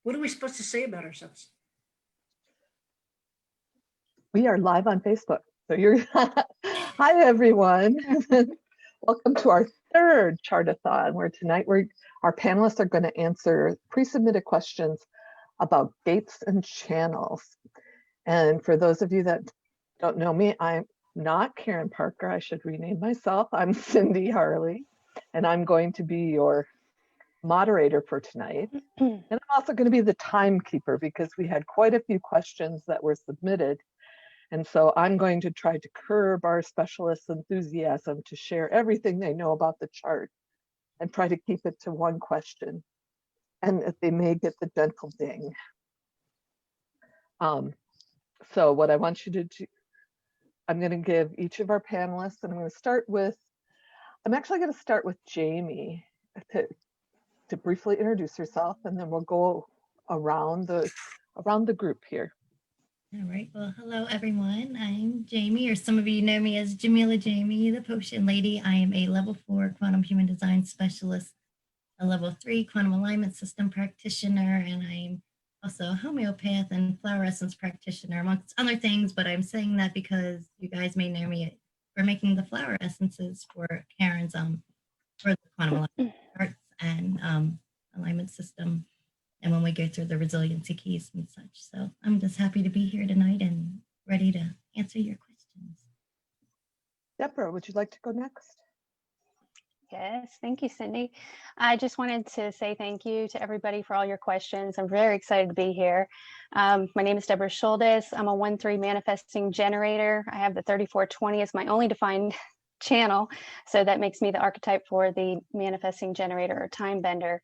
What are we supposed to say about ourselves? We are live on Facebook. So you're, hi everyone. Welcome to our third Chart-o-Thon, where tonight our panelists are going to answer pre-submitted questions about gates and channels. And for those of you that don't know me, I'm not Karen Parker. I should rename myself. I'm Cindy Harley, and I'm going to be your moderator for tonight. And I'm also going to be the timekeeper because we had quite a few questions that were submitted. And so I'm going to try to curb our specialists' enthusiasm to share everything they know about the chart and try to keep it to one question. And if they may get the gentle ding. So what I want you to do, I'm going to give each of our panelists, and I'm actually going to start with Jamie to briefly introduce herself, and then we'll go around the group here. All right. Well, hello, everyone. I'm Jamie, or some of you know me as Jamila Jamie, the Potion Lady. I am a level 4 quantum human design specialist, a level 3 quantum alignment system practitioner, and I'm also a homeopath and flower essence practitioner, amongst other things. But I'm saying that because you guys may know me for making the flower essences for Karen's for the quantum alignment charts and alignment system. And when we go through the resiliency keys and such. So I'm just happy to be here tonight and ready to answer your questions. Deborah, would you like to go next? Yes, thank you, Cindy. I just wanted to say thank you to everybody for all your questions. I'm very excited to be here. My name is Deborah Schuldes. I'm a 1-3 manifesting generator. I have the 3420 as my only defined channel. So that makes me the archetype for the manifesting generator or time bender.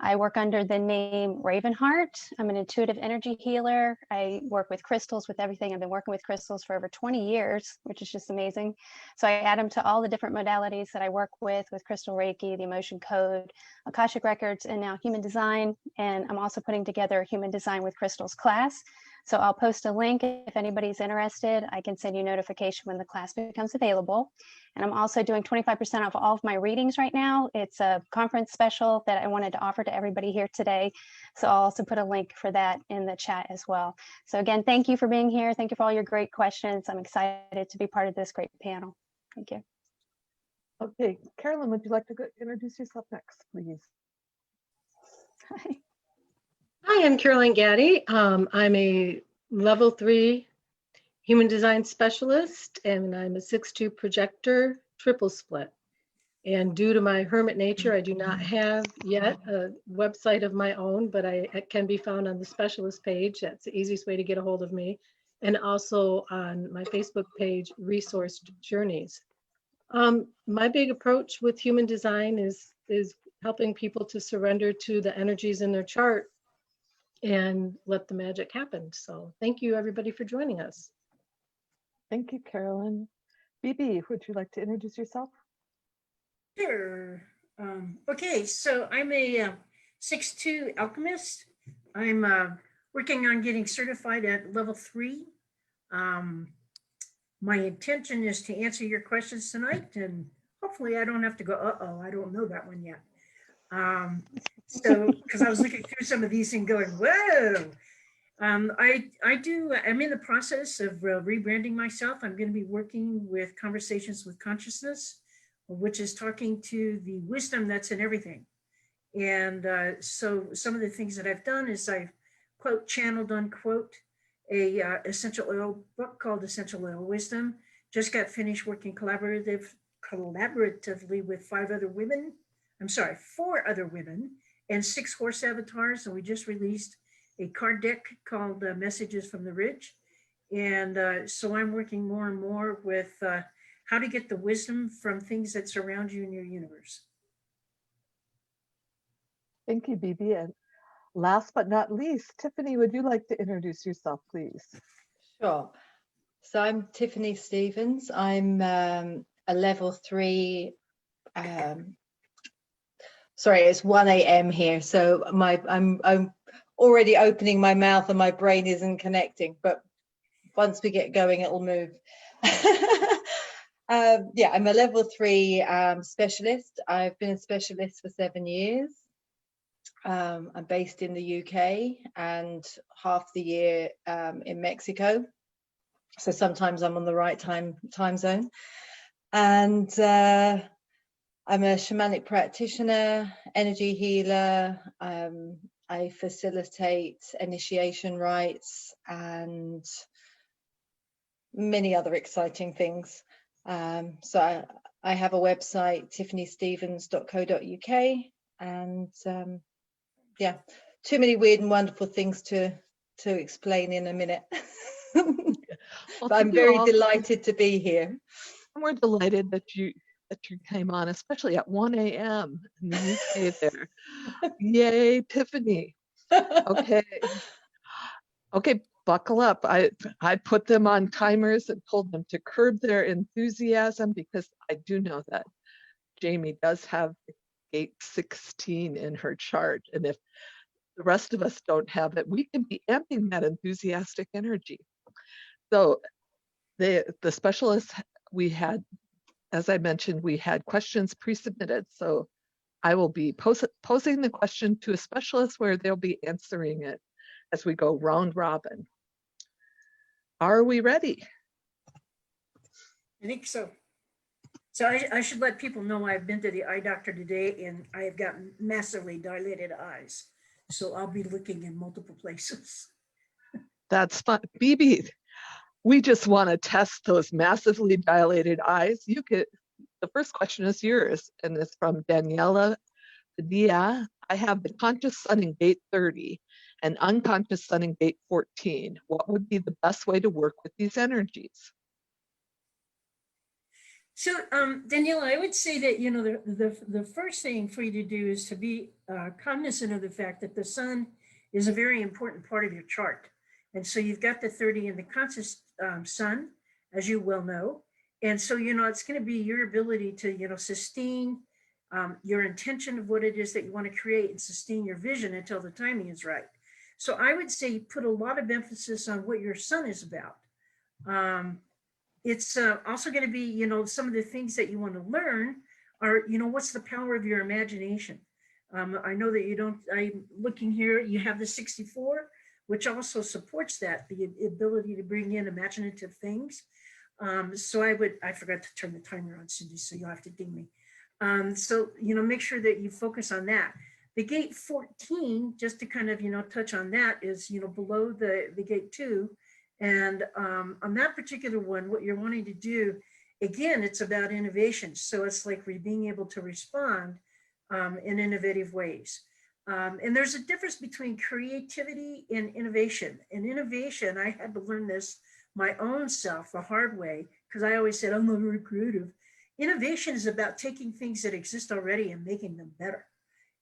I work under the name Ravenheart. I'm an intuitive energy healer. I work with crystals, with everything. I've been working with crystals for over 20 years, which is just amazing. So I add them to all the different modalities that I work with Crystal Reiki, the Emotion Code, Akashic Records, and now Human Design. And I'm also putting together a Human Design with Crystals class. So I'll post a link if anybody's interested. I can send you notification when the class becomes available. And I'm also doing 25% off all of my readings right now. It's a conference special that I wanted to offer to everybody here today. So I'll also put a link for that in the chat as well. So again, thank you for being here. Thank you for all your great questions. I'm excited to be part of this great panel. Thank you. Okay, Carolyn, would you like to introduce yourself next, please? Hi. Hi, I'm Caroline Gaddy. I'm a level 3 human design specialist, and I'm a 6-2 projector triple split. And due to my hermit nature, I do not have yet a website of my own, but it can be found on the specialist page. That's the easiest way to get a hold of me. And also on my Facebook page, Resourced Journeys. My big approach with human design is helping people to surrender to the energies in their chart and let the magic happen. So thank you everybody for joining us. Thank you, Carolyn. BB, would you like to introduce yourself? Sure. Okay, so I'm a 6-2 alchemist. I'm working on getting certified at level 3. My intention is to answer your questions tonight, and hopefully I don't have to go, uh-oh, I don't know that one yet. So, because I was looking through some of these and going, whoa. I'm in the process of rebranding myself. I'm going to be working with Conversations with Consciousness, which is talking to the wisdom that's in everything. And so some of the things that I've done is I've quote channeled unquote a essential oil book called Essential Oil Wisdom. Just got finished working collaboratively with 4 other women and 6 horse avatars. And we just released a card deck called Messages from the Ridge. And so I'm working more and more with how to get the wisdom from things that surround you in your universe. Thank you, BB. And last but not least, Tiffany, would you like to introduce yourself, please? Sure. So I'm Tiffany Stevens. I'm a level 3. Sorry, it's 1 a.m. here, so I'm already opening my mouth and my brain isn't connecting. But once we get going, it'll move. Yeah, I'm a level 3 specialist. I've been a specialist for 7 years. I'm based in the UK and half the year in Mexico. So sometimes I'm on the right time zone. And I'm a shamanic practitioner, energy healer. I facilitate initiation rites and many other exciting things. So I have a website, tiffanystevens.co.uk, and yeah, too many weird and wonderful things to explain in a minute. Well, But I'm very delighted to be here. We're delighted that you came on, especially at 1 a.m. in the UK there. Yay, Tiffany. Okay. Okay, buckle up. I put them on timers and told them to curb their enthusiasm, because I do know that Jamie does have gate 16 in her chart. And if the rest of us don't have it, we can be amping that enthusiastic energy. So the specialists, we had, as I mentioned, we had questions pre-submitted. So I will be posing the question to a specialist where they'll be answering it as we go round robin. Are we ready? I think so. So I should let people know I've been to the eye doctor today and I have got massively dilated eyes. So I'll be looking in multiple places. That's fun. BB, we just want to test those massively dilated eyes. You could, the first question is yours, and it's from Daniela Padilla. I have the conscious sun in gate 30 and unconscious sun in gate 14. What would be the best way to work with these energies? So Daniela, I would say that, you know, the first thing for you to do is to be cognizant of the fact that the sun is a very important part of your chart. And so you've got the 30 in the conscious sun, as you well know. And so, you know, it's going to be your ability to, you know, sustain your intention of what it is that you want to create and sustain your vision until the timing is right. So I would say put a lot of emphasis on what your sun is about. It's also going to be, you know, some of the things that you want to learn are, you know, what's the power of your imagination? I know that you don't, I'm looking here, you have the 64, which also supports that, the ability to bring in imaginative things. So I forgot to turn the timer on, Cindy, so you'll have to ding me. So, you know, make sure that you focus on that. The gate 14, just to kind of, you know, touch on that, is, you know, below the gate 2. And on that particular one, what you're wanting to do, again, it's about innovation. So it's like being able to respond in innovative ways. And there's a difference between creativity and innovation. And innovation, I had to learn this my own self the hard way, because I always said, I'm not very creative. Innovation is about taking things that exist already and making them better.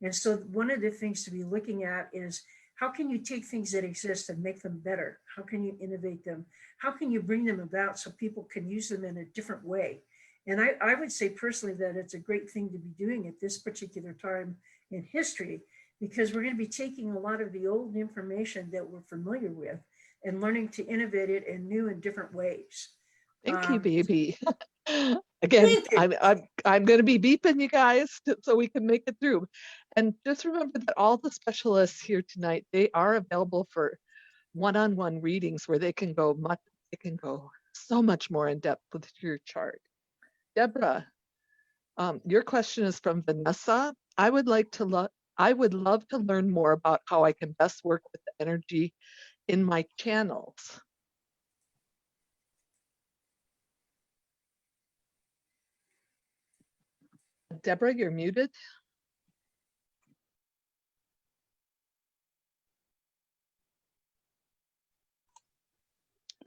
And so one of the things to be looking at is, how can you take things that exist and make them better? How can you innovate them? How can you bring them about so people can use them in a different way? And I would say personally that it's a great thing to be doing at this particular time in history, because we're going to be taking a lot of the old information that we're familiar with and learning to innovate it in new and different ways. Thank you, baby. Again, I'm going to be beeping you guys so we can make it through. And just remember that all the specialists here tonight, they are available for one-on-one readings where they can go so much more in depth with your chart. Deborah, your question is from Vanessa. I would love to learn more about how I can best work with the energy in my channels. Deborah, you're muted.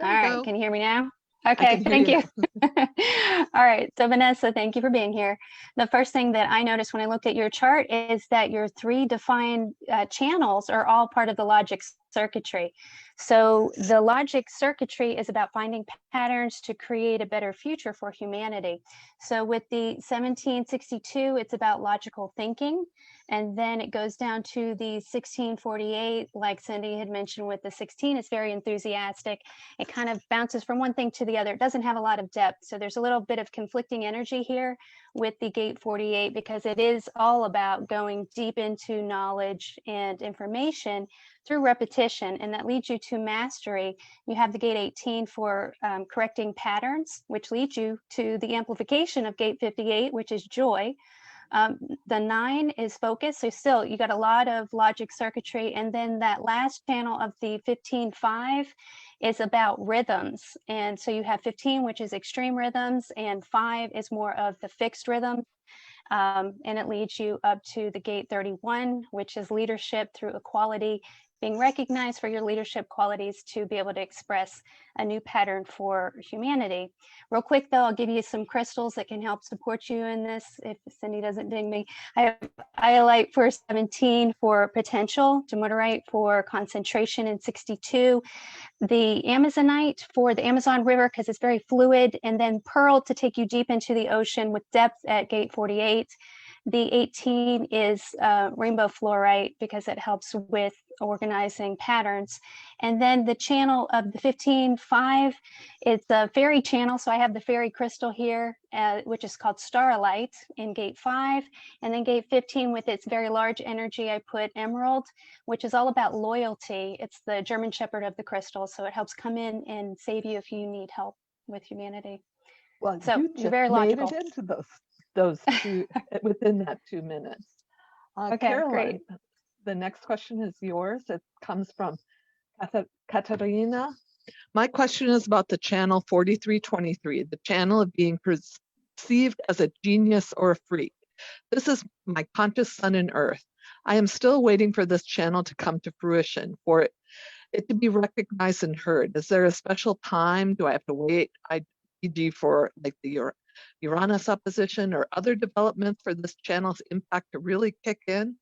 All right, can you hear me now? Okay, thank you. All right, so Vanessa, thank you for being here. The first thing that I noticed when I looked at your chart is that your 3 defined channels are all part of the logic circuitry. So the logic circuitry is about finding patterns to create a better future for humanity. So with the 1762, it's about logical thinking. And then it goes down to the 1648, like Cindy had mentioned with the 16, it's very enthusiastic. It kind of bounces from one thing to the other. It doesn't have a lot of depth. So there's a little bit of conflicting energy here with the gate 48, because it is all about going deep into knowledge and information through repetition, and that leads you to mastery. You have the gate 18 for correcting patterns, which leads you to the amplification of gate 58, which is joy. The 9 is focus. So still, you got a lot of logic circuitry. And then that last panel of the 15-5 is about rhythms. And so you have 15, which is extreme rhythms, and 5 is more of the fixed rhythm. And it leads you up to the gate 31, which is leadership through equality, being recognized for your leadership qualities to be able to express a new pattern for humanity. Real quick though, I'll give you some crystals that can help support you in this if Cindy doesn't ding me. I have iolite for 17 for potential, dumortierite for concentration in 62, the Amazonite for the Amazon River because it's very fluid, and then pearl to take you deep into the ocean with depth at gate 48. The 18 is rainbow fluorite because it helps with organizing patterns. And then the channel of the 15-5, it's a fairy channel. So I have the fairy crystal here, which is called starlight in gate 5. And then gate 15 with its very large energy, I put emerald, which is all about loyalty. It's the German shepherd of the crystal. So it helps come in and save you if you need help with humanity. Well, So you you're just very made logical. it into those two within that 2 minutes. Okay, Caroline, great. the next question is yours. It comes from Katarina. My question is about the channel 4323, the channel of being perceived as a genius or a freak. This is my conscious sun and earth. I am still waiting for this channel to come to fruition, for it to be recognized and heard. Is there a special time? Do I have to wait, e.g. for like the Uranus opposition or other developments for this channel's impact to really kick in?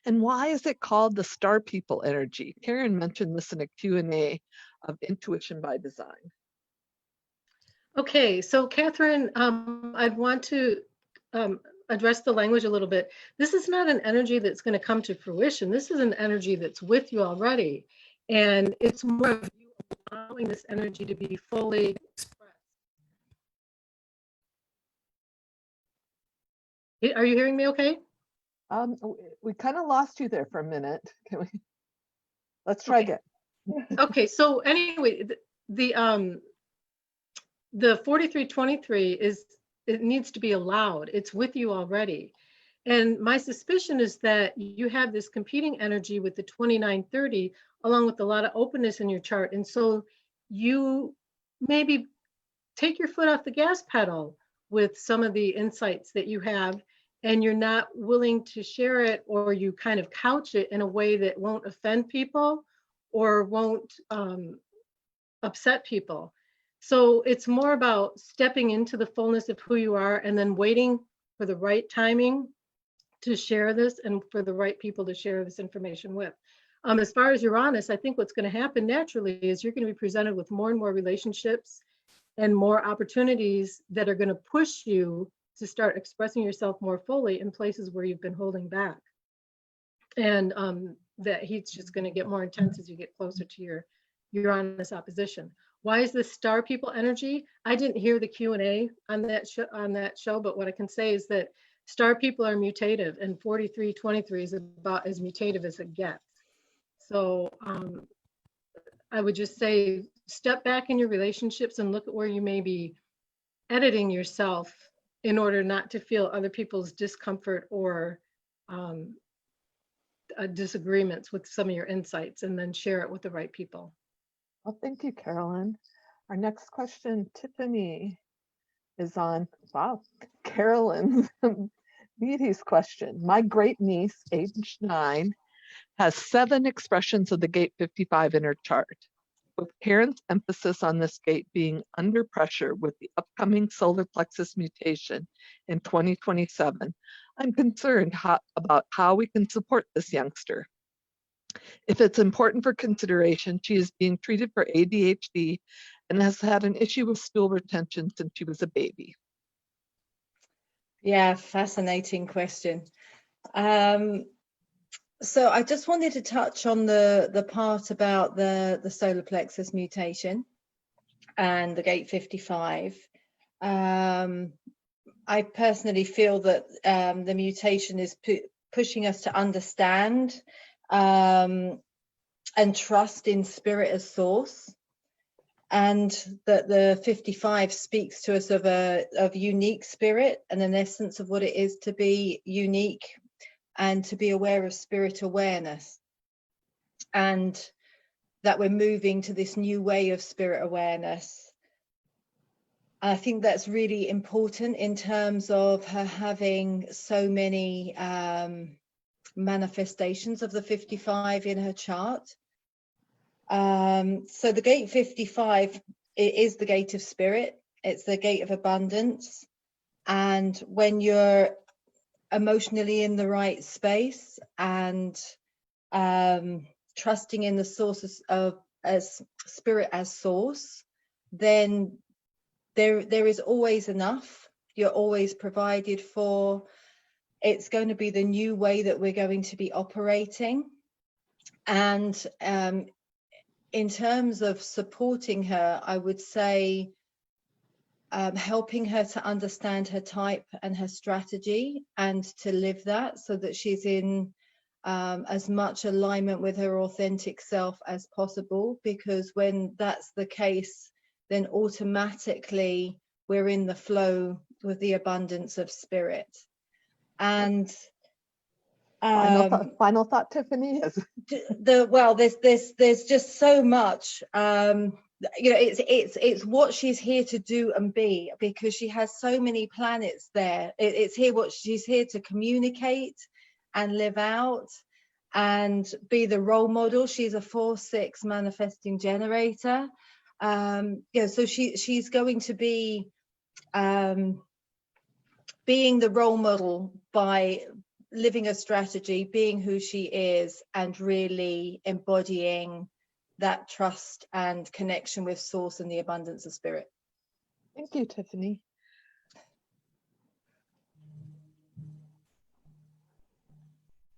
And why is it called the star people energy? Karen mentioned this in a Q&A of intuition by design. Okay, so Catherine, I'd want to address the language a little bit. This is not an energy that's going to come to fruition. This is an energy that's with you already. And it's more of you allowing this energy to be fully expressed. Are you hearing me okay? We kind of lost you there for a minute. Can we? Let's try again. Okay, so anyway, the 4323 is, it needs to be allowed. It's with you already. And my suspicion is that you have this competing energy with the 2930, along with a lot of openness in your chart. And so you maybe take your foot off the gas pedal with some of the insights that you have, and you're not willing to share it, or you kind of couch it in a way that won't offend people or won't upset people. So it's more about stepping into the fullness of who you are and then waiting for the right timing to share this and for the right people to share this information with. As far as Uranus, I think what's going to happen naturally is you're going to be presented with more and more relationships and more opportunities that are going to push you to start expressing yourself more fully in places where you've been holding back. And that heat's just going to get more intense as you get closer to your Uranus opposition. Why is this star people energy? I didn't hear the Q&A on that show, but what I can say is that star people are mutative, and 4323 is about as mutative as it gets. So I would just say step back in your relationships and look at where you may be editing yourself in order not to feel other people's discomfort or disagreements with some of your insights, and then share it with the right people. Well, thank you, Carolyn. Our next question, Tiffany, is on, wow, Carolyn's Beatty's question. My great niece, age 9, has 7 expressions of the gate 55 in her chart. With Karen's emphasis on this gate being under pressure with the upcoming solar plexus mutation in 2027, I'm concerned about how we can support this youngster. If it's important for consideration, she is being treated for ADHD and has had an issue with stool retention since she was a baby. Yeah, fascinating question. So I just wanted to touch on the part about the solar plexus mutation and the gate 55. I personally feel that the mutation is pushing us to understand and trust in spirit as source, and that the 55 speaks to us of unique spirit and an essence of what it is to be unique and to be aware of spirit awareness, and that we're moving to this new way of spirit awareness. I think that's really important in terms of her having so many manifestations of the 55 in her chart. So the gate 55, it is the gate of spirit. It's the gate of abundance. And when you're emotionally in the right space and trusting in the sources of as spirit as source, then there is always enough. You're always provided for. It's going to be the new way that we're going to be operating. And in terms of supporting her, I would say helping her to understand her type and her strategy and to live that, so that she's in as much alignment with her authentic self as possible, because when that's the case, then automatically we're in the flow with the abundance of spirit. And Final thought, Tiffany, is there's just so much. You know, it's what she's here to do and be, because she has so many planets there. It's here what she's here to communicate and live out and be the role model. She's a 4/6 manifesting generator. Yeah, so she's going to be being the role model by living a strategy, being who she is, and really embodying that trust and connection with source and the abundance of spirit. thank you, Tiffany.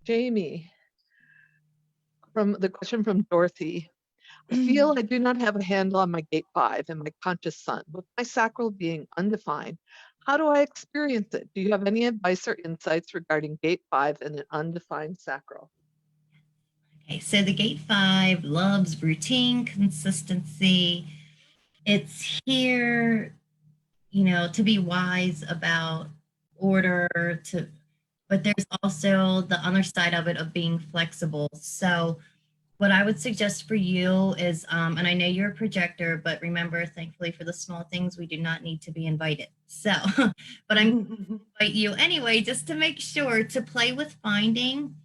Jamie, from the question from Dorothy. I feel I do not have a handle on my gate 5 and my conscious sun, with my sacral being undefined. How do I experience it? Do you have any advice or insights regarding gate 5 and an undefined sacral? Okay, so the gate 5 loves routine, consistency. It's here, you know, to be wise about order, but there's also the other side of it of being flexible. So what I would suggest for you is, and I know you're a projector, but remember, thankfully for the small things, we do not need to be invited. So, but I'm going to invite you anyway, just to make sure to play with finding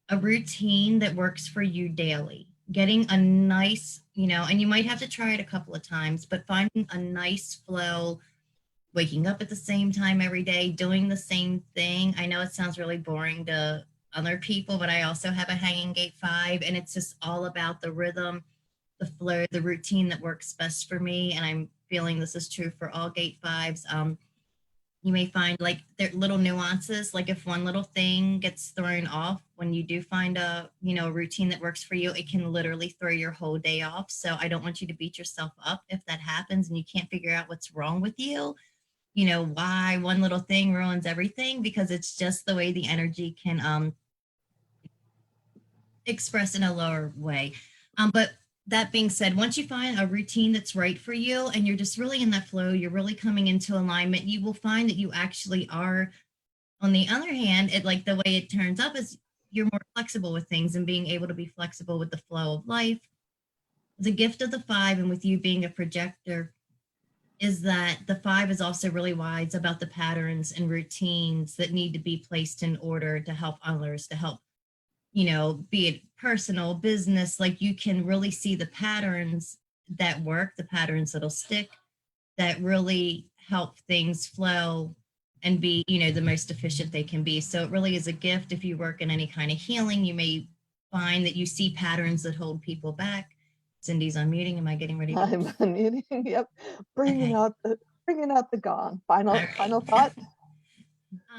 a routine that works for you daily. Getting a nice, you know, and you might have to try it a couple of times, but finding a nice flow, waking up at the same time every day, doing the same thing. I know it sounds really boring to other people, but I also have a hanging gate 5, and it's just all about the rhythm, the flow, the routine that works best for me. And I'm feeling this is true for all gate 5s. You may find like there little nuances, like if one little thing gets thrown off, when you do find a, you know, routine that works for you, it can literally throw your whole day off. So I don't want you to beat yourself up if that happens and you can't figure out what's wrong with you. You know, why one little thing ruins everything, because it's just the way the energy can express in a lower way. But that being said, once you find a routine that's right for you and you're just really in that flow, you're really coming into alignment, you will find that you actually are. On the other hand, it like the way it turns up is you're more flexible with things, and being able to be flexible with the flow of life. The gift of the 5, and with you being a projector, is that the 5 is also really wise about the patterns and routines that need to be placed in order to help others, to help, you know, be it personal, business, like you can really see the patterns that work, the patterns that'll stick, that really help things flow and be, you know, the most efficient they can be. So it really is a gift. If you work in any kind of healing, you may find that you see patterns that hold people back. Cindy's unmuting. Am I getting ready to? I'm unmuting. Yep. Bringing out the gong. Final All right. final thought.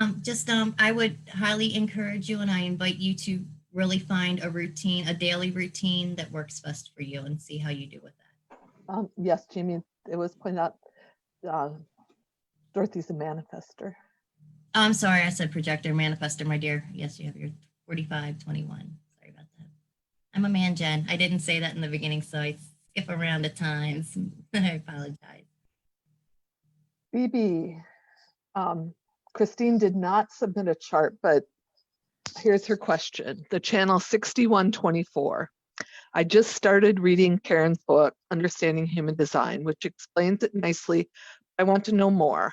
I would highly encourage you, and I invite you to really find a routine, a daily routine that works best for you, and see how you do with that. Yes, Jamie, it was pointed out, Dorothy's a manifester. I'm sorry, I said projector, manifester, my dear. Yes, you have your 4521. Sorry about that. I'm a man, Jen. I didn't say that in the beginning, so I skip around at times. I apologize. BB, Christine did not submit a chart, but here's her question. The channel 6124. I just started reading Karen's book, Understanding Human Design, which explains it nicely. I want to know more.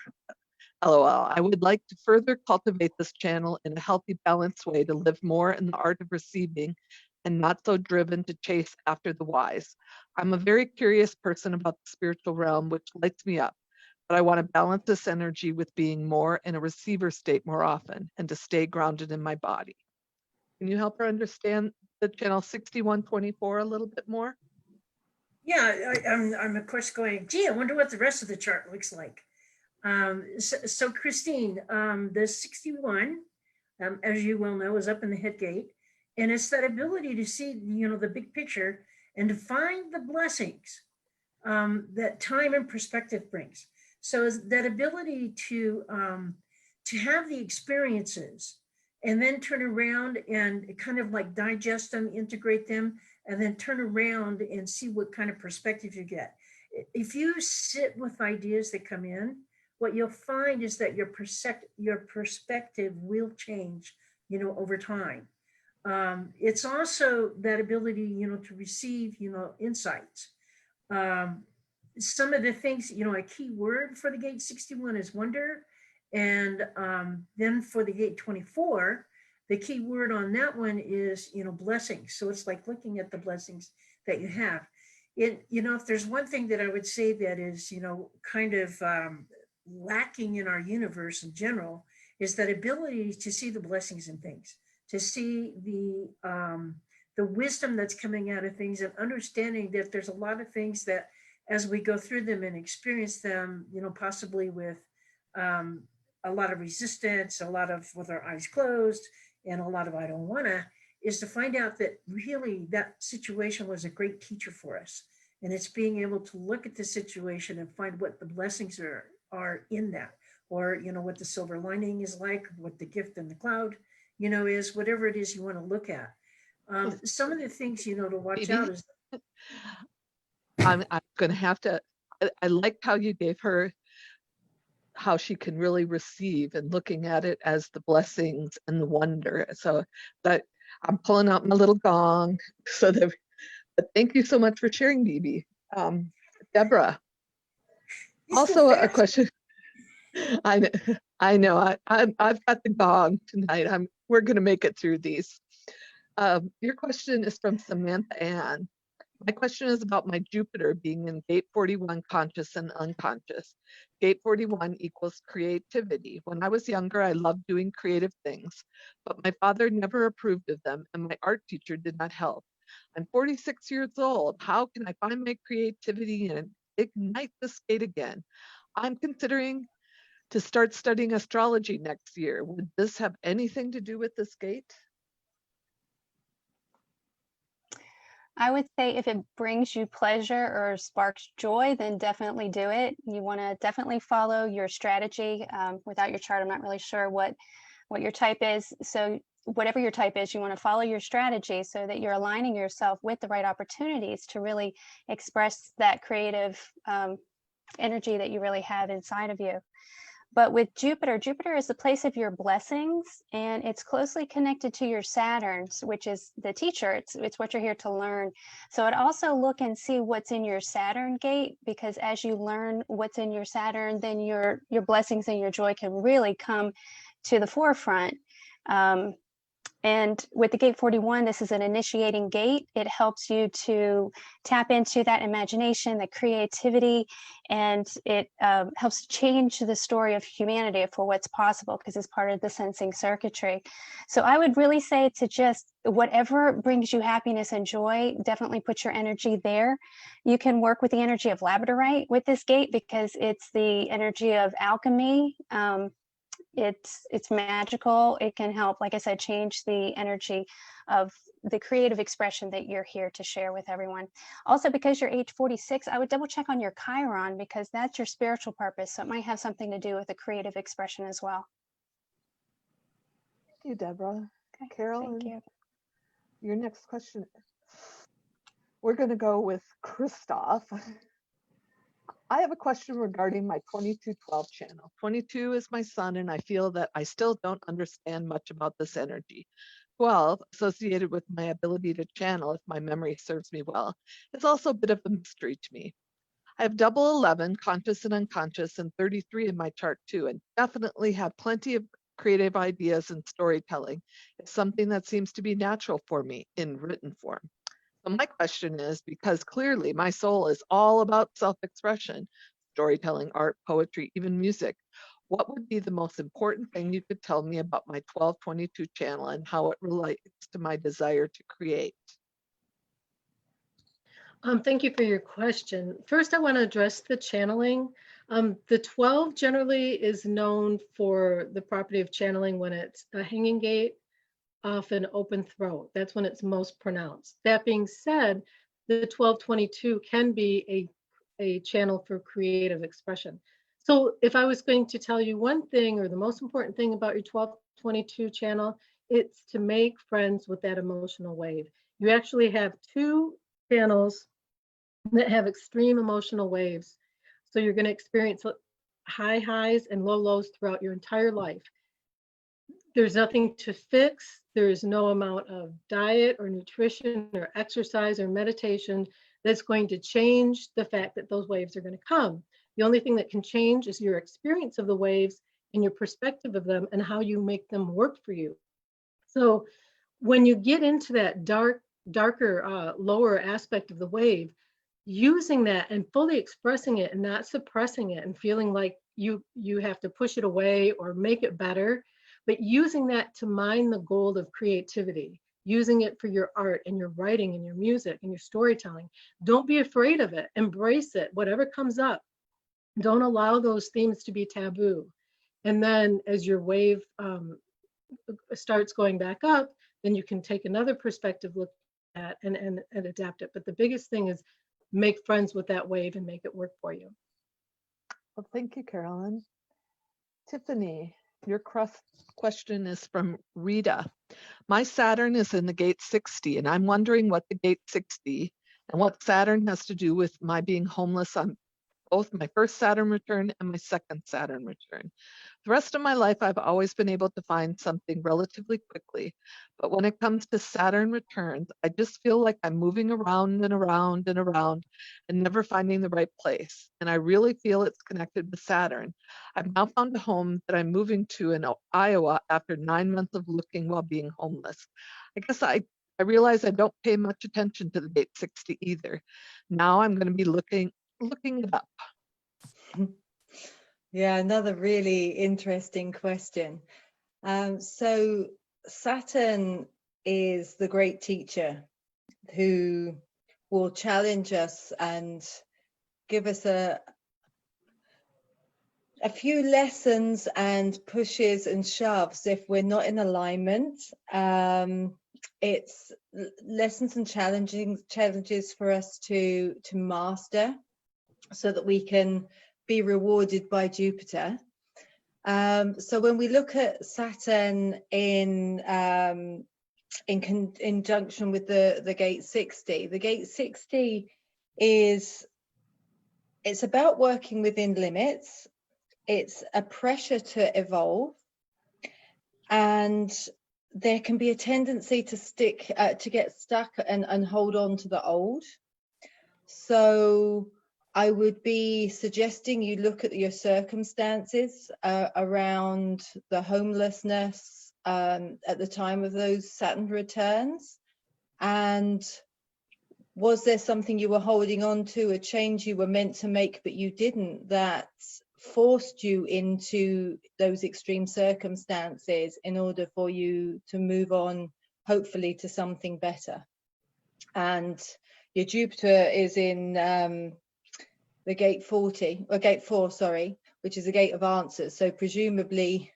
LOL. I would like to further cultivate this channel in a healthy, balanced way to live more in the art of receiving and not so driven to chase after the whys. I'm a very curious person about the spiritual realm, which lights me up, but I want to balance this energy with being more in a receiver state more often and to stay grounded in my body. Can you help her understand the channel 6124 a little bit more? Yeah, I'm of course going, gee, I wonder what the rest of the chart looks like. So Christine, the 61, as you well know, is up in the head gate, and it's that ability to see, the big picture and to find the blessings that time and perspective brings. So that ability to have the experiences and then turn around and kind of like digest them, integrate them, and then turn around and see what kind of perspective you get. If you sit with ideas that come in, what you'll find is that your perspective will change, over time. It's also that ability, to receive, insights. Some of the things, a key word for the gate 61 is wonder. And then for the gate 24, the key word on that one is, blessings. So it's like looking at the blessings that you have. If there's one thing that I would say that is, kind of lacking in our universe in general, is that ability to see the blessings in things, to see the wisdom that's coming out of things, and understanding that there's a lot of things that as we go through them and experience them, possibly with a lot of resistance, a lot of with our eyes closed, and a lot of I don't wanna, is to find out that really that situation was a great teacher for us. And it's being able to look at the situation and find what the blessings are in that, or, what the silver lining is like, what the gift in the cloud, is, whatever it is you want to look at. Some of the things, to watch out is. I'm going to have to, I like how you gave her how she can really receive and looking at it as the blessings and the wonder. So that I'm pulling out my little gong so that, but thank you so much for sharing, BB. Deborah, also a question. I know, I've got the gong tonight. We're going to make it through these. Your question is from Samantha Ann. My question is about my Jupiter being in gate 41, conscious and unconscious. Gate 41 equals creativity. When I was younger, I loved doing creative things, but my father never approved of them, and my art teacher did not help. I'm 46 years old. How can I find my creativity and ignite this gate again? I'm considering to start studying astrology next year. Would this have anything to do with this gate? I would say if it brings you pleasure or sparks joy, then definitely do it. You want to definitely follow your strategy. Without your chart, I'm not really sure what your type is. So whatever your type is, you want to follow your strategy so that you're aligning yourself with the right opportunities to really express that creative energy that you really have inside of you. But with Jupiter is the place of your blessings, and it's closely connected to your Saturn, which is the teacher. It's what you're here to learn. So I'd also look and see what's in your Saturn gate, because as you learn what's in your Saturn, then your blessings and your joy can really come to the forefront. And with the gate 41, this is an initiating gate. It helps you to tap into that imagination, the creativity, and it helps change the story of humanity for what's possible because it's part of the sensing circuitry. So I would really say to just whatever brings you happiness and joy, definitely put your energy there. You can work with the energy of labradorite with this gate because it's the energy of alchemy. It's magical. It can help, like I said, change the energy of the creative expression that you're here to share with everyone. Also, because you're age 46, I would double check on your Chiron because that's your spiritual purpose. So it might have something to do with the creative expression as well. Thank you, Deborah. Okay, Carolyn, thank you. your next question. We're going to go with Christoph. I have a question regarding my 2212 channel. 22 is my sun, and I feel that I still don't understand much about this energy. 12, associated with my ability to channel, if my memory serves me well, is also a bit of a mystery to me. I have double 11, conscious and unconscious, and 33 in my chart too, and definitely have plenty of creative ideas and storytelling. It's something that seems to be natural for me in written form. So my question is, because clearly my soul is all about self-expression, storytelling, art, poetry, even music, what would be the most important thing you could tell me about my 1222 channel and how it relates to my desire to create? Thank you for your question. First, I want to address the channeling. The 12 generally is known for the property of channeling when it's a hanging gate off an open throat. That's when it's most pronounced. That being said, the 1222 can be a channel for creative expression. So if I was going to tell you one thing or the most important thing about your 1222 channel, it's to make friends with that emotional wave. You actually have two channels that have extreme emotional waves. So you're going to experience high highs and low lows throughout your entire life. There's nothing to fix. There is no amount of diet or nutrition or exercise or meditation that's going to change the fact that those waves are going to come. The only thing that can change is your experience of the waves and your perspective of them and how you make them work for you. So when you get into that darker, lower aspect of the wave, using that and fully expressing it and not suppressing it and feeling like you have to push it away or make it better, but using that to mine the gold of creativity, using it for your art and your writing and your music and your storytelling. Don't be afraid of it. Embrace it, whatever comes up. Don't allow those themes to be taboo. And then as your wave starts going back up, then you can take another perspective look at and adapt it. But the biggest thing is make friends with that wave and make it work for you. Well, thank you, Carolyn. Tiffany, your question is from Rita. My Saturn is in the gate 60, and I'm wondering what the gate 60 and what Saturn has to do with my being homeless on both my first Saturn return and my second Saturn return. The rest of my life, I've always been able to find something relatively quickly. But when it comes to Saturn returns, I just feel like I'm moving around and around and around and never finding the right place. And I really feel it's connected with Saturn. I've now found a home that I'm moving to in Iowa after 9 months of looking while being homeless. I guess I realize I don't pay much attention to the gate 60 either. Now I'm going to be looking it up. Yeah, another really interesting question. So Saturn is the great teacher who will challenge us and give us a few lessons and pushes and shoves if we're not in alignment. It's lessons and challenges for us to master so that we can be rewarded by Jupiter. So when we look at Saturn in conjunction with the gate 60, the gate 60 it's about working within limits. It's a pressure to evolve, and there can be a tendency to get stuck and hold on to the old. So I would be suggesting you look at your circumstances around the homelessness, at the time of those Saturn returns? And was there something you were holding on to, a change you were meant to make but you didn't, that forced you into those extreme circumstances in order for you to move on, hopefully, to something better? And your Jupiter is in the gate 40, or gate 4, sorry, which is a gate of answers. So presumably,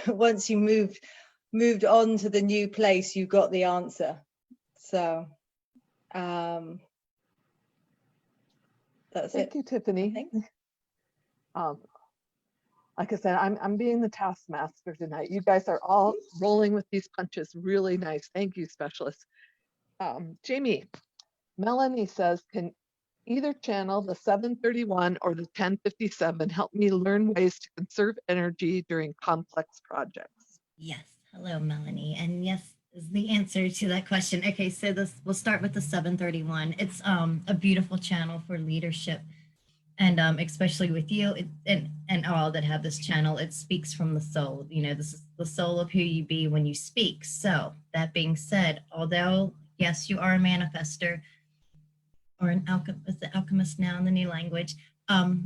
once you moved on to the new place, you got the answer. So that's Thank you, Tiffany. Like I said, I'm being the taskmaster tonight. You guys are all rolling with these punches. Really nice. Thank you, specialists. Jamie, Melanie says, can either channel the 731 or the 1057 help me learn ways to conserve energy during complex projects? Yes. Hello, Melanie. And yes is the answer to that question. Okay, so we'll start with the 731. It's a beautiful channel for leadership. And especially with you and all that have this channel, it speaks from the soul. You know, this is the soul of who you be when you speak. So that being said, although, yes, you are a manifester or an alchemist, the alchemist now in the new language. No,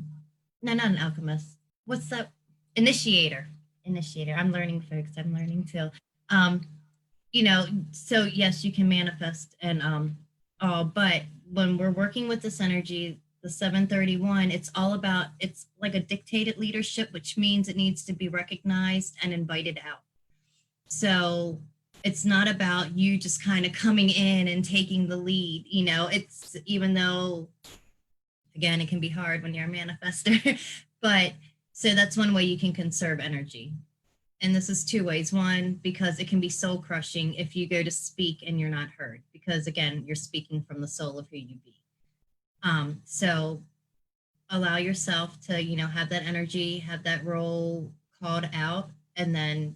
not an alchemist. What's that? Initiator. I'm learning, folks. I'm learning too. You know, so yes, you can manifest and but when we're working with this energy, the 731, it's all about, it's like a dictated leadership, which means it needs to be recognized and invited out. So it's not about you just kind of coming in and taking the lead. You know, it's, even though, again, it can be hard when you're a manifester, but so that's one way you can conserve energy. And this is two ways. One, because it can be soul crushing if you go to speak and you're not heard, because again, you're speaking from the soul of who you be. So allow yourself to, you know, have that energy, have that role called out, and then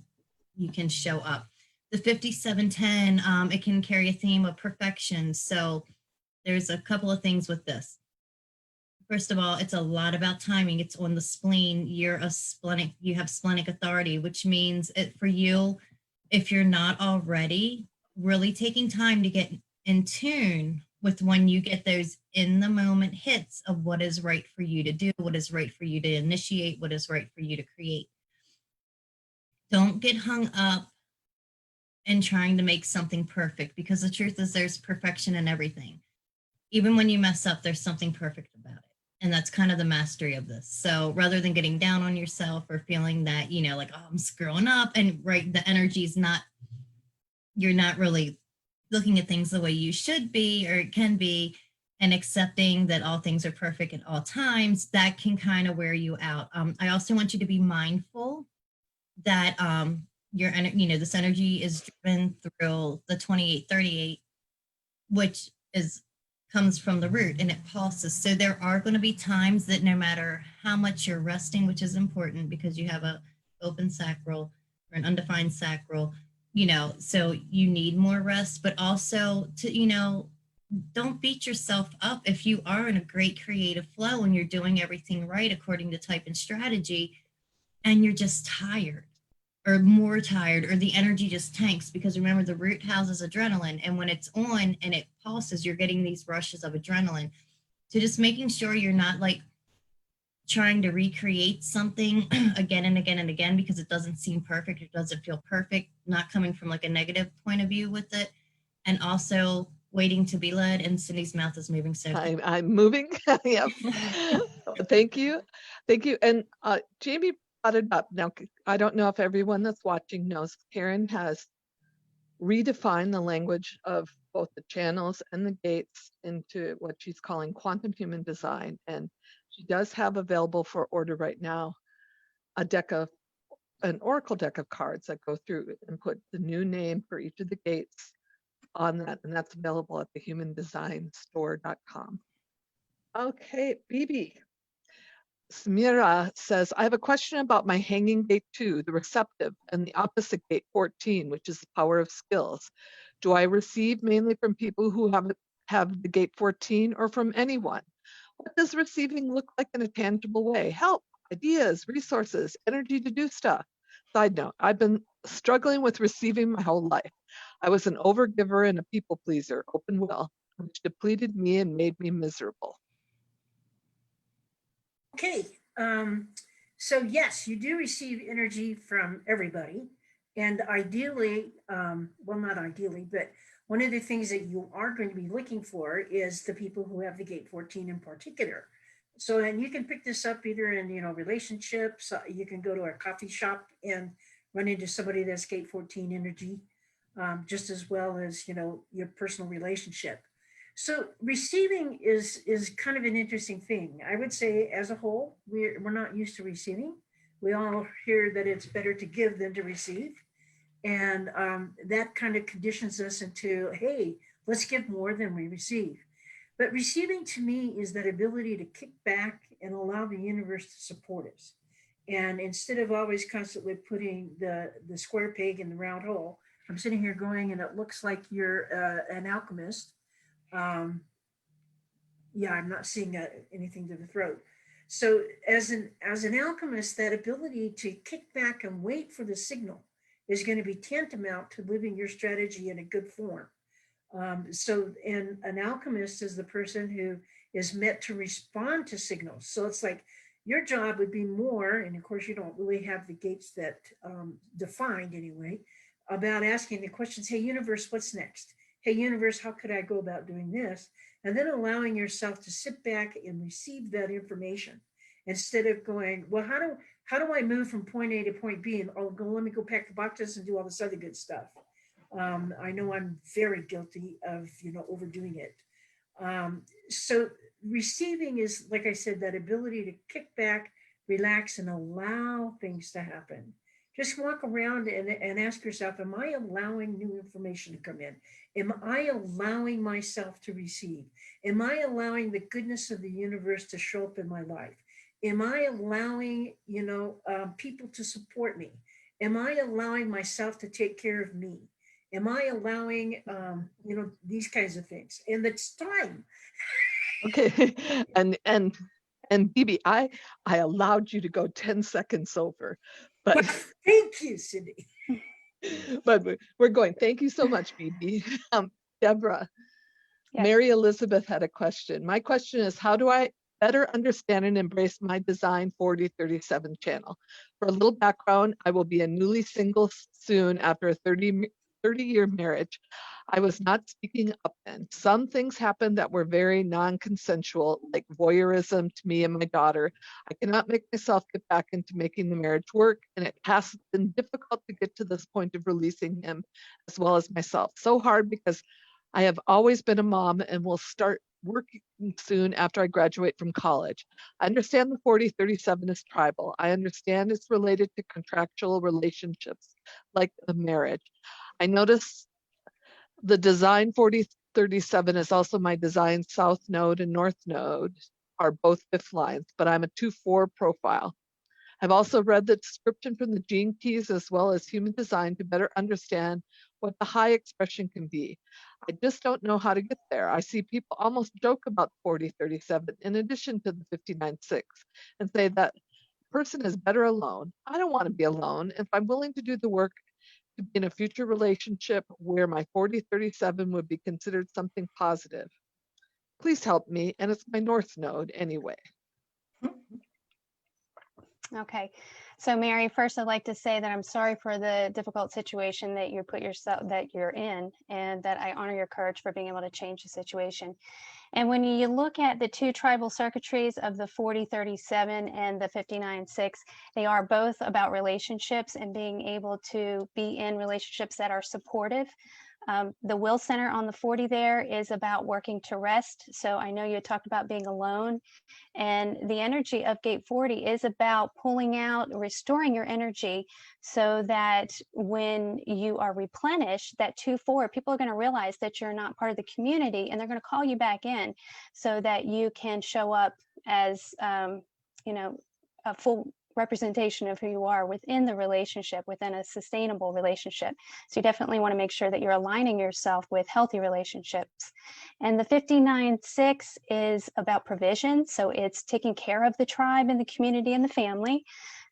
you can show up. The 5710, it can carry a theme of perfection. So there's a couple of things with this. First of all, it's a lot about timing. It's on the spleen. You have splenic authority, which means for you, if you're not already really taking time to get in tune with when you get those in the moment hits of what is right for you to do, what is right for you to initiate, what is right for you to create. Don't get hung up in trying to make something perfect, because the truth is there's perfection in everything. Even when you mess up, there's something perfect about it. And that's kind of the mastery of this. So rather than getting down on yourself or feeling that, you know, like, oh, I'm screwing up, and right, the energy is not, you're not really looking at things the way you should be or it can be, and accepting that all things are perfect at all times, that can kind of wear you out. I also want you to be mindful that this energy is driven through the 2838, which comes from the root, and it pulses. So there are going to be times that no matter how much you're resting, which is important because you have a open sacral or an undefined sacral, you know, so you need more rest, but also to, you know, don't beat yourself up if you are in a great creative flow and you're doing everything right according to type and strategy, and you're just tired or more tired, or the energy just tanks, because remember, the root houses adrenaline, and when it's on and it pulses, you're getting these rushes of adrenaline. So just making sure you're not like trying to recreate something again and again and again because it doesn't seem perfect, it doesn't feel perfect, not coming from like a negative point of view with it, and also waiting to be led. And Cindy's mouth is moving, so I'm moving. Yep. Thank you. And Jamie brought it up. Now, I don't know if everyone that's watching knows, Karen has redefined the language of both the channels and the gates into what she's calling quantum human design. And she does have available for order right now an oracle deck of cards that go through and put the new name for each of the gates on that, and that's available at thehumandesignstore.com. Okay, Bibi. Smira says, I have a question about my hanging gate 2, the receptive, and the opposite gate 14, which is the power of skills. Do I receive mainly from people who have the gate 14, or from anyone? What does receiving look like in a tangible way? Help, ideas, resources, energy to do stuff. Side note, I've been struggling with receiving my whole life. I was an overgiver and a people pleaser, open will, which depleted me and made me miserable. Okay, so yes, you do receive energy from everybody. And ideally, well, not ideally, but one of the things that you are going to be looking for is the people who have the gate 14 in particular. So, and you can pick this up either in, relationships, you can go to a coffee shop and run into somebody that's gate 14 energy, just as well as, your personal relationship. So receiving is kind of an interesting thing. I would say as a whole, we're not used to receiving. We all hear that it's better to give than to receive. And that kind of conditions us into, hey, let's give more than we receive. But receiving to me is that ability to kick back and allow the universe to support us. And instead of always constantly putting the square peg in the round hole, I'm sitting here going, and it looks like you're an alchemist. Yeah, I'm not seeing anything to the throat. So as an alchemist, that ability to kick back and wait for the signal is going to be tantamount to living your strategy in a good form. And an alchemist is the person who is meant to respond to signals. So it's like your job would be more, and of course you don't really have the gates that defined anyway, about asking the questions, hey, universe, what's next? Hey, universe, how could I go about doing this? And then allowing yourself to sit back and receive that information instead of going, well, how do I move from point A to point B? And oh, let me go pack the boxes and do all this other good stuff. I know I'm very guilty of, overdoing it. So receiving is, like I said, that ability to kick back, relax, and allow things to happen. Just walk around and ask yourself, am I allowing new information to come in? Am I allowing myself to receive? Am I allowing the goodness of the universe to show up in my life? Am I allowing, people to support me? Am I allowing myself to take care of me? Am I allowing, these kinds of things? And it's time. Okay, and Bibi, I allowed you to go 10 seconds over, but thank you, Cindy. But we're going. Thank you so much, Bibi. Deborah, Yes. Mary Elizabeth had a question. My question is, how do I better understand and embrace my design 4037 channel? For a little background, I will be a newly single soon after a 30-year marriage. I was not speaking up then. Some things happened that were very non-consensual, like voyeurism to me and my daughter. I cannot make myself get back into making the marriage work, and it has been difficult to get to this point of releasing him as well as myself. So hard because I have always been a mom and will start working soon after I graduate from college. I understand the 4037 is tribal. I understand it's related to contractual relationships like a marriage. I notice the design 4037 is also my design south node and north node are both fifth lines, but I'm a 2-4 profile. I've also read the description from the gene keys as well as human design to better understand what the high expression can be. I just don't know how to get there. I see people almost joke about 4037 in addition to the 59-6 and say that person is better alone. I don't want to be alone. If I'm willing to do the work to be in a future relationship where my 4037 would be considered something positive. Please help me, and it's my north node anyway. Okay, so Mary, first I'd like to say that I'm sorry for the difficult situation that you're in, and that I honor your courage for being able to change the situation. And when you look at the two tribal circuitries of the 4037 and the 59-6, they are both about relationships and being able to be in relationships that are supportive. The will center on the 40 there is about working to rest. So I know you talked about being alone, and the energy of gate 40 is about pulling out, restoring your energy so that when you are replenished, that 2-4, people are going to realize that you're not part of the community, and they're going to call you back in so that you can show up as, a full representation of who you are within the relationship, within a sustainable relationship. So you definitely want to make sure that you're aligning yourself with healthy relationships. And the 59-6 is about provision. So it's taking care of the tribe and the community and the family.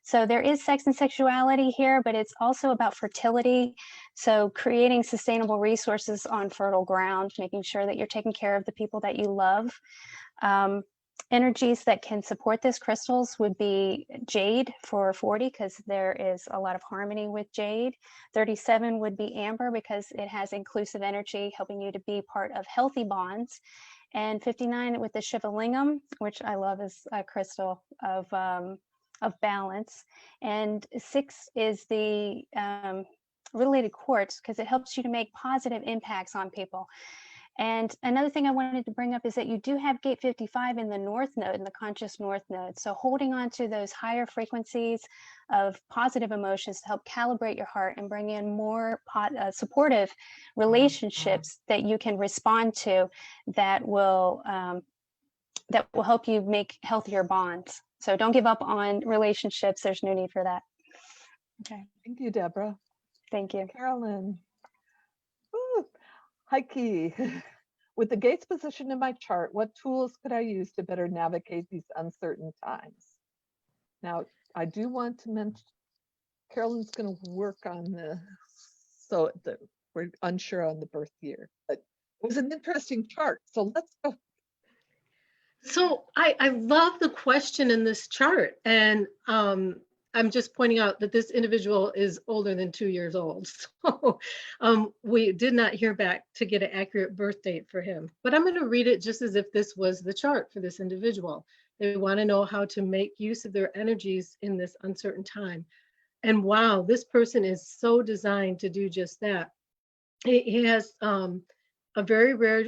So there is sex and sexuality here, but it's also about fertility. So creating sustainable resources on fertile ground, making sure that you're taking care of the people that you love. Energies that can support this crystals would be jade for 40, because there is a lot of harmony with jade. 37 would be amber, because it has inclusive energy, helping you to be part of healthy bonds. And 59 with the Shivalingam, which I love as a crystal of balance. And 6 is the related quartz, because it helps you to make positive impacts on people. And another thing I wanted to bring up is that you do have gate 55 in the north node, in the conscious north node. So holding on to those higher frequencies of positive emotions to help calibrate your heart and bring in more supportive relationships that you can respond to, that will help you make healthier bonds. So don't give up on relationships. There's no need for that. Okay. Thank you, Deborah. Thank you. Carolyn. Ooh, Heike. With the gates position in my chart, what tools could I use to better navigate these uncertain times? Now, I do want to mention, Carolyn's going to work on this, so we're unsure on the birth year, but it was an interesting chart. So let's go. So I love the question in this chart, and I'm just pointing out that this individual is older than 2 years old. So we did not hear back to get an accurate birth date for him, but I'm going to read it just as if this was the chart for this individual. They want to know how to make use of their energies in this uncertain time. And wow, this person is so designed to do just that. He has a very rare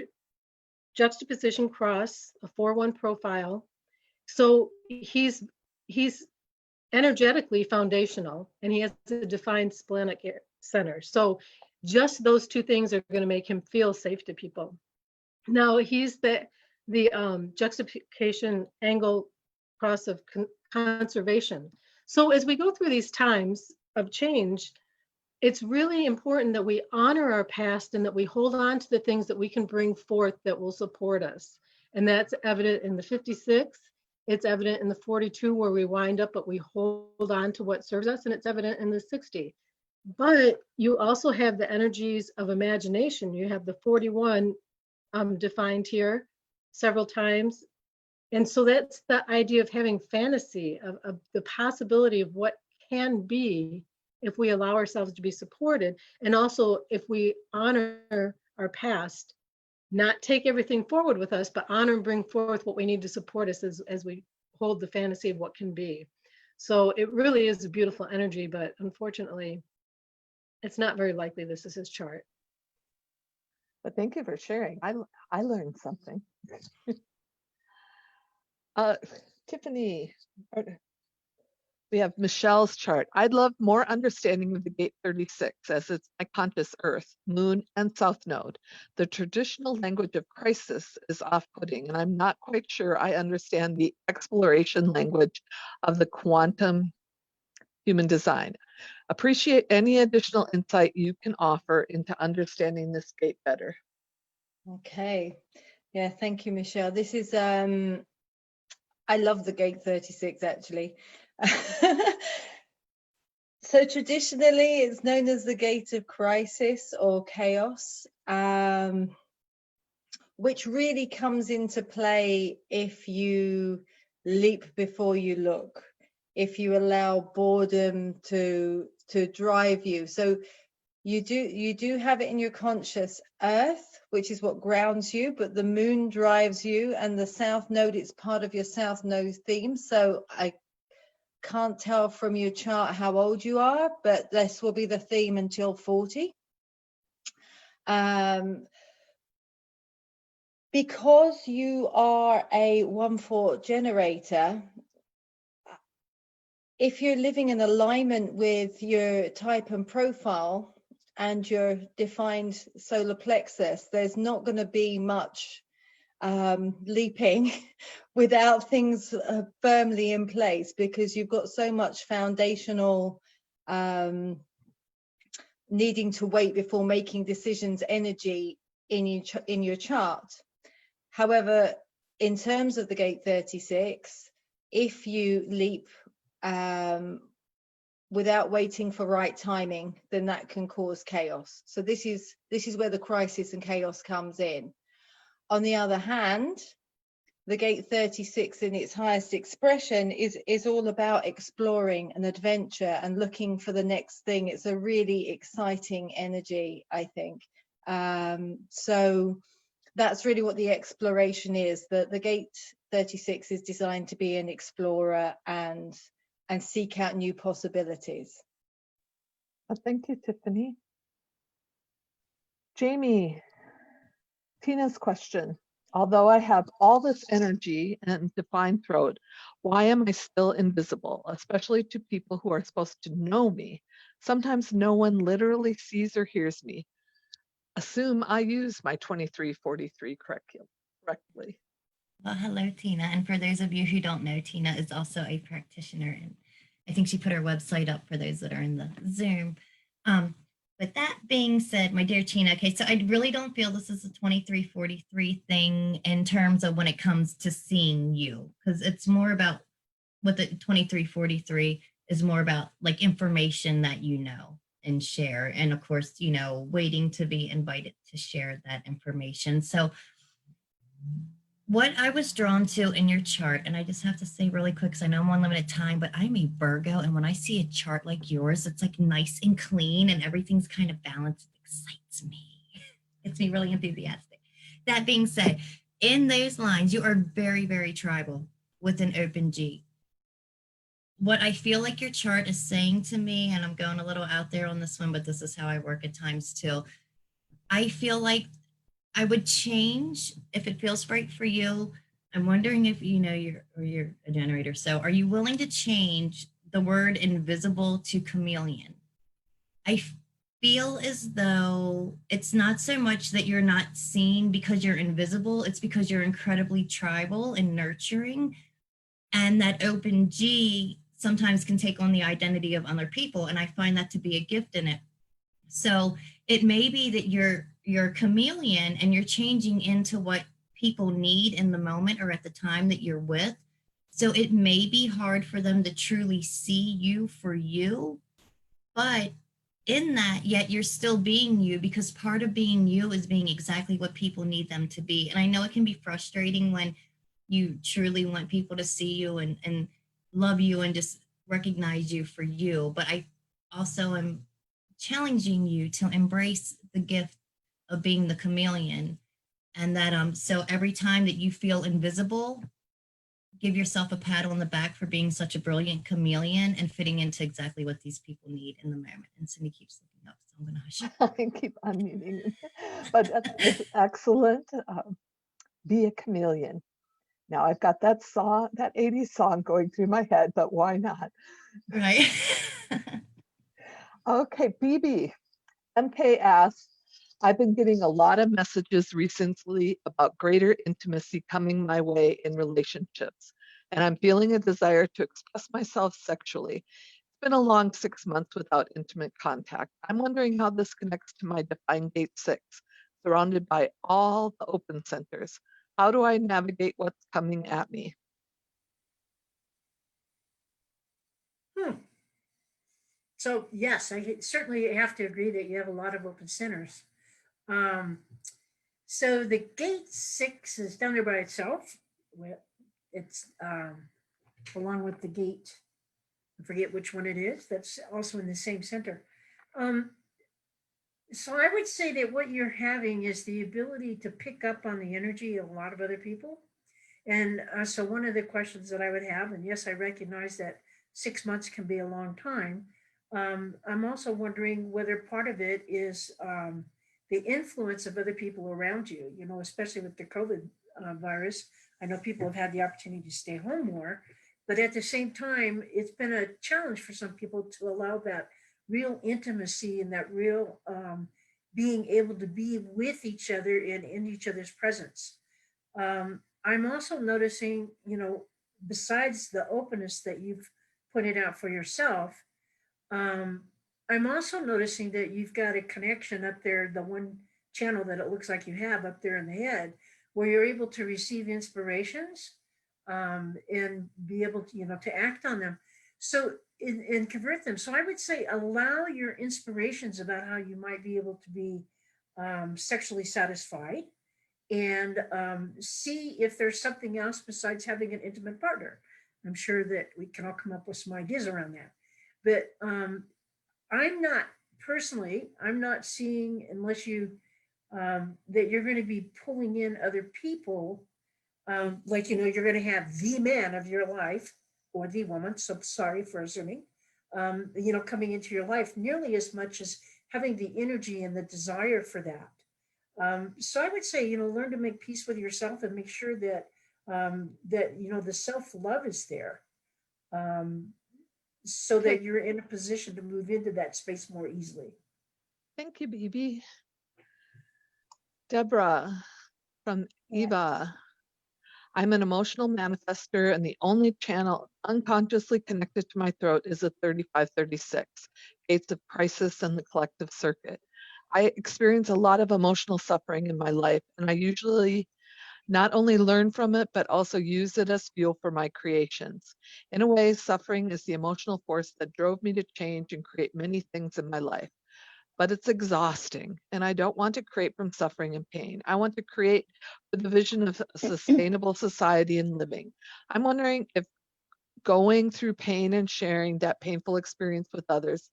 juxtaposition cross, a 4-1 profile. So he's energetically foundational, and he has a defined splenic center. So just those two things are going to make him feel safe to people. Now he's the juxtaposition angle cross of conservation. So as we go through these times of change, it's really important that we honor our past and that we hold on to the things that we can bring forth that will support us. And that's evident in the 56. It's evident in the 42, where we wind up, but we hold on to what serves us. And it's evident in the 60. But you also have the energies of imagination. You have the 41 defined here several times. And so that's the idea of having fantasy, of the possibility of what can be if we allow ourselves to be supported. And also if we honor our past, not take everything forward with us, but honor and bring forth what we need to support us as we hold the fantasy of what can be. So it really is a beautiful energy, but unfortunately, it's not very likely this is his chart. But thank you for sharing. I learned something. Tiffany, we have Michelle's chart. I'd love more understanding of the gate 36, as it's my conscious earth, moon, and south node. The traditional language of crisis is off-putting, and I'm not quite sure I understand the exploration language of the quantum human design. Appreciate any additional insight you can offer into understanding this gate better. Okay. Yeah, thank you, Michelle. This is, I love the gate 36, actually. So traditionally, it's known as the gate of crisis or chaos, which really comes into play if you leap before you look, if you allow boredom to drive you. So you do have it in your conscious earth, which is what grounds you, but the moon drives you, and the south node, it's part of your south node theme. So I can't tell from your chart how old you are, but this will be the theme until 40. Because you are a 1/4 generator, if you're living in alignment with your type and profile and your defined solar plexus, there's not going to be much leaping without things firmly in place, because you've got so much foundational needing to wait before making decisions energy in your chart. However, in terms of the gate 36, if you leap without waiting for right timing, then that can cause chaos. So this is where the crisis and chaos comes in. On the other hand, the gate 36 in its highest expression is all about exploring and adventure and looking for the next thing. It's a really exciting energy, I think. So that's really what the exploration is. The gate 36 is designed to be an explorer and seek out new possibilities. Well, thank you, Tiffany. Jamie, Tina's question. Although I have all this energy and defined throat, why am I still invisible, especially to people who are supposed to know me? Sometimes no one literally sees or hears me. Assume I use my 2343 correctly. Well, hello, Tina. And for those of you who don't know, Tina is also a practitioner. And I think she put her website up for those that are in the Zoom. But that being said, my dear Tina, okay, so I really don't feel this is a 2343 thing in terms of when it comes to seeing you, because it's more about what the 2343 is more about, like information that you know and share. And of course, you know, waiting to be invited to share that information. So what I was drawn to in your chart, and I just have to say really quick, because I know I'm on limited time, but I'm a Virgo, and when I see a chart like yours, it's like nice and clean and everything's kind of balanced. It excites me. Gets me really enthusiastic. That being said, in those lines, you are very, very tribal with an open G. What I feel like your chart is saying to me, and I'm going a little out there on this one, but this is how I work at times too. I feel like I would change if it feels right for you. I'm wondering if you know you're a generator. So are you willing to change the word invisible to chameleon? I feel as though it's not so much that you're not seen because you're invisible. It's because you're incredibly tribal and nurturing. And that open G sometimes can take on the identity of other people. And I find that to be a gift in it. So it may be that you're a chameleon and you're changing into what people need in the moment or at the time that you're with. So it may be hard for them to truly see you for you, but in that, yet you're still being you, because part of being you is being exactly what people need them to be. And I know it can be frustrating when you truly want people to see you and love you and just recognize you for you. But I also am challenging you to embrace the gift of being the chameleon. And that so every time that you feel invisible, give yourself a pat on the back for being such a brilliant chameleon and fitting into exactly what these people need in the moment. And Cindy keeps looking up, so I'm gonna hush. I keep unmuting, but that's excellent. Be a chameleon. Now I've got that song, that 80s song going through my head, but why not? Right. Okay, BB. MK asks, I've been getting a lot of messages recently about greater intimacy coming my way in relationships, and I'm feeling a desire to express myself sexually. It's been a long 6 months without intimate contact. I'm wondering how this connects to my defined gate 6, surrounded by all the open centers. How do I navigate what's coming at me? So yes, I certainly have to agree that you have a lot of open centers. So the gate 6 is down there by itself. It's along with the gate, I forget which one it is, that's also in the same center. So I would say that what you're having is the ability to pick up on the energy of a lot of other people. And so one of the questions that I would have, and yes, I recognize that 6 months can be a long time. I'm also wondering whether part of it is the influence of other people around you, you know, especially with the COVID virus. I know people have had the opportunity to stay home more, but at the same time, it's been a challenge for some people to allow that real intimacy and that real being able to be with each other and in each other's presence. I'm also noticing, you know, besides the openness that you've pointed out for yourself, I'm also noticing that you've got a connection up there, the one channel that it looks like you have up there in the head, where you're able to receive inspirations and be able to, you know, to act on them. So and convert them. So I would say allow your inspirations about how you might be able to be sexually satisfied, and see if there's something else besides having an intimate partner. I'm sure that we can all come up with some ideas around that. But I'm not personally, I'm not seeing, unless you, that you're going to be pulling in other people, like, you're going to have the man of your life or the woman, so sorry for assuming, coming into your life nearly as much as having the energy and the desire for that. So I would say, learn to make peace with yourself and make sure that, the self-love is there, so that you're in a position to move into that space more easily. Thank you, Bibi. Deborah from Eva. I'm an emotional manifester, and the only channel unconsciously connected to my throat is the 3536, gates of crisis and the collective circuit. I experience a lot of emotional suffering in my life, and I usually not only learn from it, but also use it as fuel for my creations. In a way, suffering is the emotional force that drove me to change and create many things in my life. But it's exhausting, and I don't want to create from suffering and pain. I want to create with the vision of a sustainable society and living. I'm wondering if going through pain and sharing that painful experience with others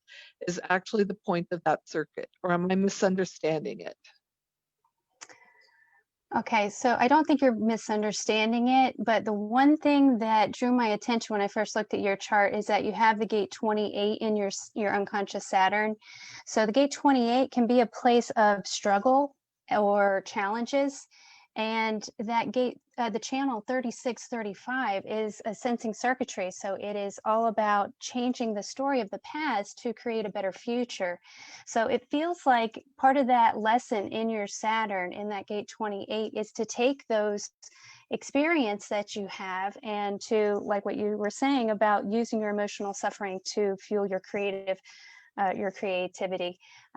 is actually the point of that circuit, or am I misunderstanding it? Okay, so I don't think you're misunderstanding it, but the one thing that drew my attention when I first looked at your chart is that you have the gate 28 in your unconscious Saturn. So the gate 28 can be a place of struggle or challenges, and that gate, the channel 3635 is a sensing circuitry. So it is all about changing the story of the past to create a better future. So it feels like part of that lesson in your Saturn in that gate 28 is to take those experience that you have and to, like what you were saying about using your emotional suffering to fuel your creativity.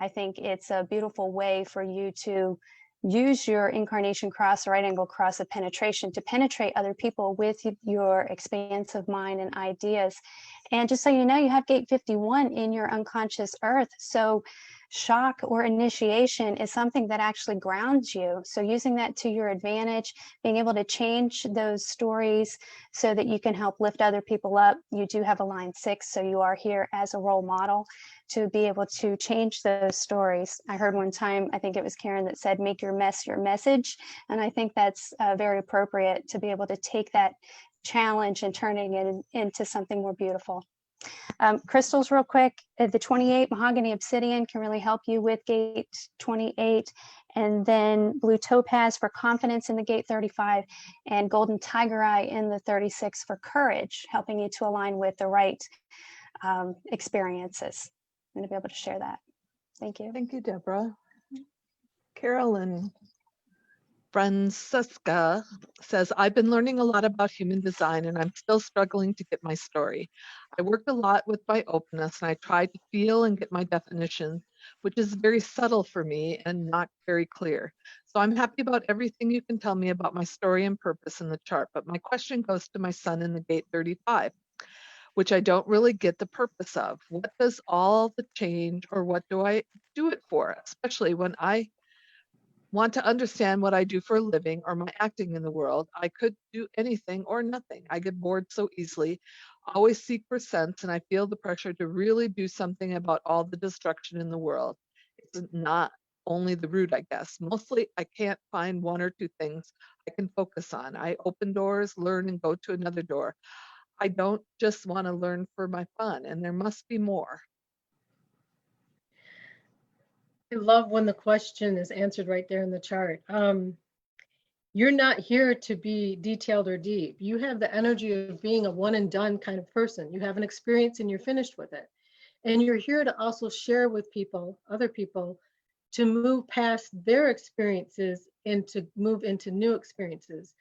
I think it's a beautiful way for you to use your incarnation cross, right angle cross of penetration to penetrate other people with your expansive mind and ideas. And just so you know, you have gate 51 in your unconscious earth. So shock or initiation is something that actually grounds you. So using that to your advantage, being able to change those stories so that you can help lift other people up. You do have a line 6, so you are here as a role model to be able to change those stories. I heard one time, I think it was Karen that said, make your mess your message. And I think that's very appropriate to be able to take that challenge and turning it into something more beautiful. Crystals real quick, the 28 mahogany obsidian can really help you with gate 28, and then blue topaz for confidence in the gate 35, and golden tiger eye in the 36 for courage, helping you to align with the right experiences. I'm going to be able to share that. Thank you. Thank you, Deborah. Carolyn Francesca says, I've been learning a lot about human design and I'm still struggling to get my story. I worked a lot with my openness and I tried to feel and get my definition, which is very subtle for me and not very clear. So I'm happy about everything you can tell me about my story and purpose in the chart, but my question goes to my son in the gate 35, which I don't really get the purpose of. What does all the change, or what do I do it for, especially when I want to understand what I do for a living or my acting in the world? I could do anything or nothing. I get bored so easily, always seek for sense, and I feel the pressure to really do something about all the destruction in the world. It's not only the root, I guess. Mostly I can't find one or two things I can focus on. I open doors, learn, and go to another door. I don't just want to learn for my fun, and there must be more. I love when the question is answered right there in the chart. You're not here to be detailed or deep. You have the energy of being a one and done kind of person. You have an experience and you're finished with it. And you're here to also share with people, other people, to move past their experiences and to move into new experiences.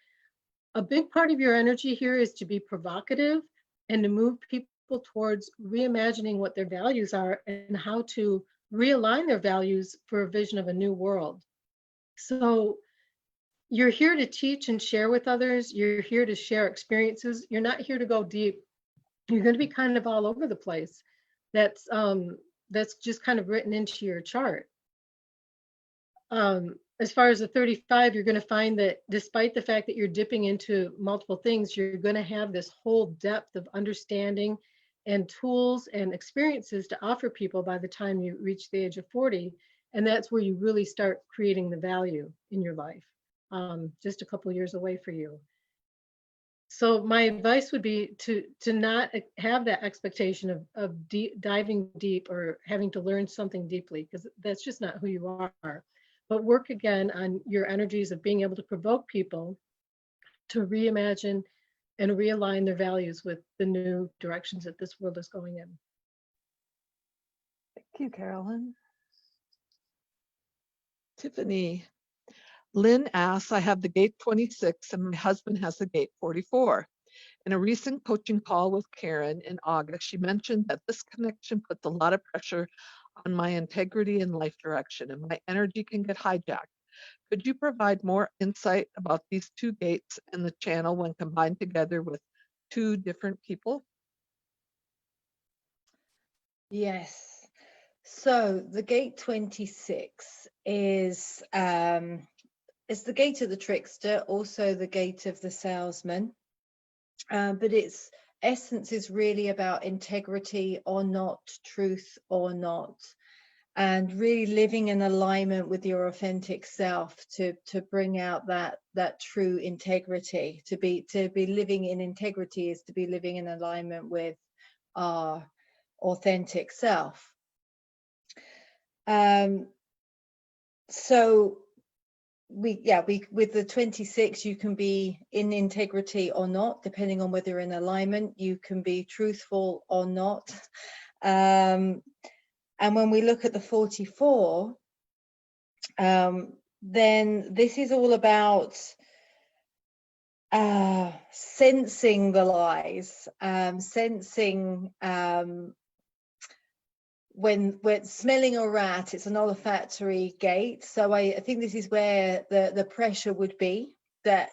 A big part of your energy here is to be provocative and to move people towards reimagining what their values are and how to realign their values for a vision of a new world. So you're here to teach and share with others. You're here to share experiences. You're not here to go deep You're going to be kind of all over the place. That's just kind of written into your chart. As far as the 35, you're going to find that despite the fact that you're dipping into multiple things, you're going to have this whole depth of understanding and tools and experiences to offer people by the time you reach the age of 40. And that's where you really start creating the value in your life, just a couple years away for you. So my advice would be to not have that expectation of diving deep or having to learn something deeply, because that's just not who you are. But work again on your energies of being able to provoke people to reimagine and realign their values with the new directions that this world is going in. Thank you, Carolyn. Tiffany. Lynn asks, I have the gate 26 and my husband has the gate 44. In a recent coaching call with Karen in August, she mentioned that this connection puts a lot of pressure on my integrity and life direction, and my energy can get hijacked. Could you provide more insight about these two gates and the channel when combined together with two different people? Yes. So the gate 26 is the gate of the trickster, also the gate of the salesman. But its essence is really about integrity or not, truth or not, and really living in alignment with your authentic self to bring out that true integrity. To be living in integrity is to be living in alignment with our authentic self. So with the 26, you can be in integrity or not, depending on whether you're in alignment. You can be truthful or not. And when we look at the 44, then this is all about sensing the lies, sensing when we're smelling a rat. It's an olfactory gate. So I think this is where the pressure would be, that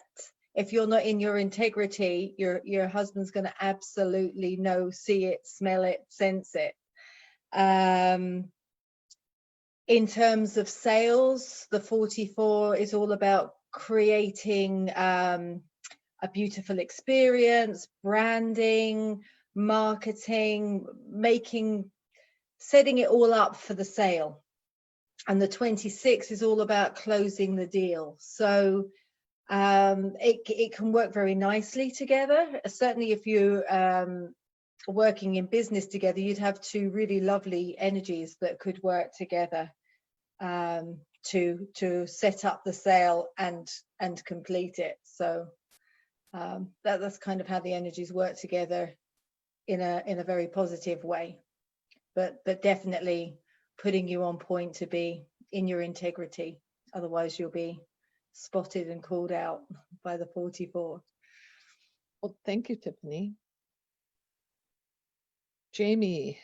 if you're not in your integrity, your husband's going to absolutely know, see it, smell it, sense it. In terms of sales, the 44 is all about creating a beautiful experience, branding, marketing, setting it all up for the sale. And the 26 is all about closing the deal. So it can work very nicely together. Certainly if you're working in business together, you'd have two really lovely energies that could work together to set up the sale and complete it. So that's kind of how the energies work together in a very positive way. But definitely putting you on point to be in your integrity. Otherwise, you'll be spotted and called out by the 44. Well, thank you, Tiffany. Jamie,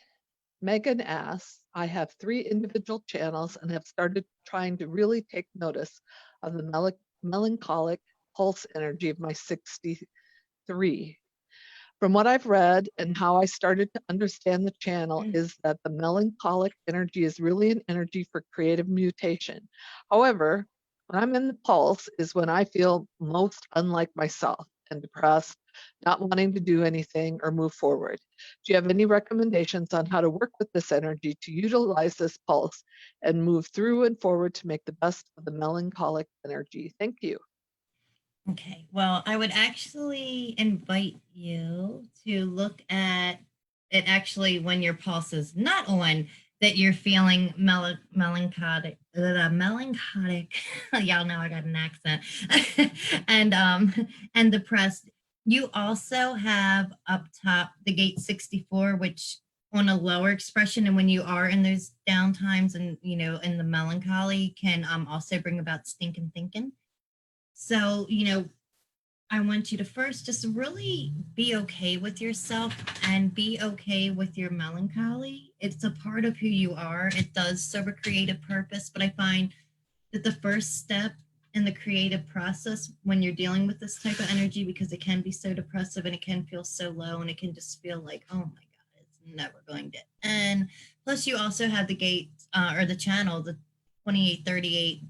Megan asks, I have 3 individual channels and have started trying to really take notice of the melancholic pulse energy of my 63. From what I've read and how I started to understand the channel is that the melancholic energy is really an energy for creative mutation. However, when I'm in the pulse is when I feel most unlike myself and depressed, not wanting to do anything or move forward. Do you have any recommendations on how to work with this energy to utilize this pulse and move through and forward to make the best of the melancholic energy? Thank you. Okay, well, I would actually invite you to look at it actually when your pulse is not on, that you're feeling melancholic. Y'all know I got an accent. and depressed. You also have up top the gate 64, which on a lower expression, and when you are in those down times and in the melancholy, can also bring about stinking thinking. So, I want you to first just really be okay with yourself and be okay with your melancholy. It's a part of who you are. It does serve a creative purpose, but I find that the first step in the creative process when you're dealing with this type of energy, because it can be so depressive and it can feel so low and it can just feel like, oh my God, it's never going to end. Plus you also have the gate or the channel, the 2838.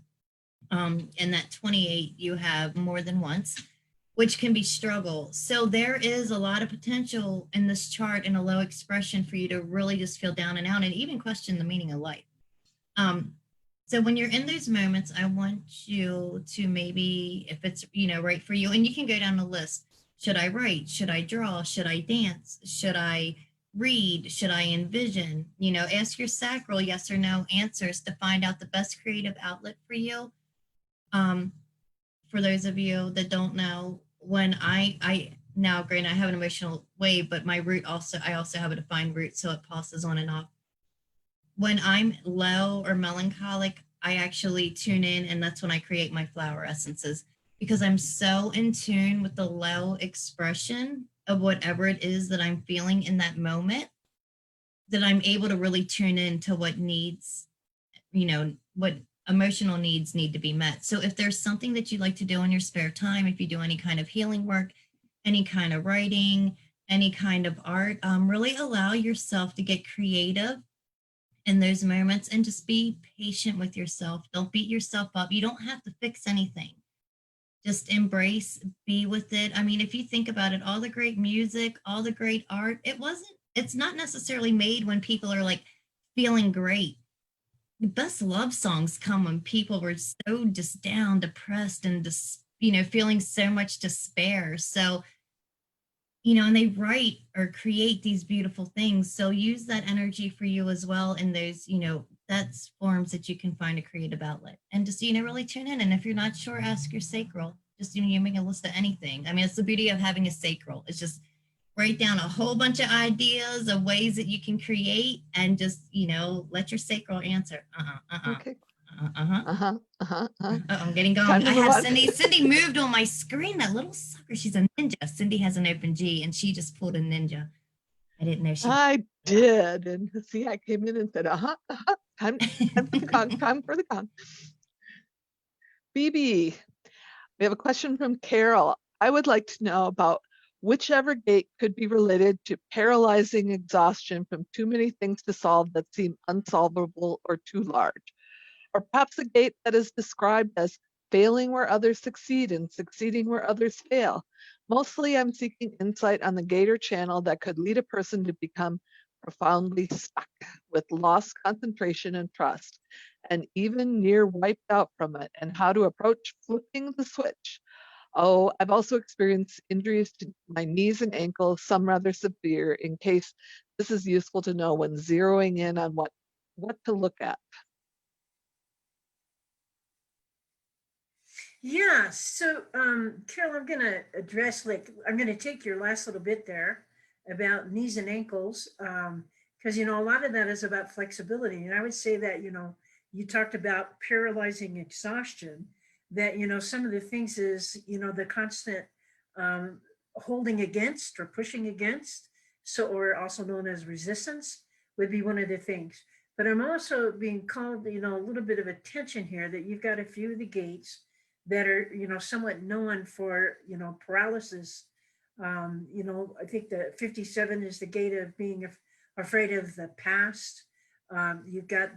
In that 28, you have more than once, which can be struggle. So there is a lot of potential in this chart in a low expression for you to really just feel down and out and even question the meaning of life. So when you're in those moments, I want you to maybe, if it's, right for you, and you can go down the list. Should I write? Should I draw? Should I dance? Should I read? Should I envision? Ask your sacral yes or no answers to find out the best creative outlet for you. For those of you that don't know, when I now, granted, I have an emotional wave, but my root I also have a defined root, so it passes on and off. When I'm low or melancholic, I actually tune in, and that's when I create my flower essences, because I'm so in tune with the low expression of whatever it is that I'm feeling in that moment, that I'm able to really tune in to what needs, what emotional needs need to be met. So if there's something that you like to do in your spare time, if you do any kind of healing work, any kind of writing, any kind of art, really allow yourself to get creative in those moments and just be patient with yourself. Don't beat yourself up. You don't have to fix anything. Just embrace, be with it. I mean, if you think about it, all the great music, all the great art, it's not necessarily made when people are like feeling great. The best love songs come when people were so just down, depressed, and just, feeling so much despair. So, and they write or create these beautiful things. So use that energy for you as well. And those, that's forms that you can find a creative outlet, and just, really tune in. And if you're not sure, ask your sacral. Just, you make a list of anything. I mean, it's the beauty of having a sacral. It's just write down a whole bunch of ideas of ways that you can create, and just, let your sacral answer. Okay. I'm getting going. Time to I move have on. Cindy moved on my screen. That little sucker. She's a ninja. Cindy has an open G, and she just pulled a ninja. I didn't know she. I did, and see, I came in and said, time for the gong, time for the gong. BB, we have a question from Carol. I would like to know about whichever gate could be related to paralyzing exhaustion from too many things to solve that seem unsolvable or too large, or perhaps a gate that is described as failing where others succeed and succeeding where others fail. Mostly, I'm seeking insight on the gate or channel that could lead a person to become profoundly stuck with lost concentration and trust, and even near wiped out from it, and how to approach flipping the switch. Oh, I've also experienced injuries to my knees and ankles, some rather severe, in case this is useful to know when zeroing in on what to look at. Yeah, so Carol, I'm going to address, I'm going to take your last little bit there about knees and ankles, because, a lot of that is about flexibility. And I would say that, you talked about paralyzing exhaustion, that, some of the things is, the constant holding against or pushing against, or also known as resistance, would be one of the things. But I'm also being called, a little bit of attention here that you've got a few of the gates that are, somewhat known for, paralysis. I think the 57 is the gate of being afraid of the past. You've got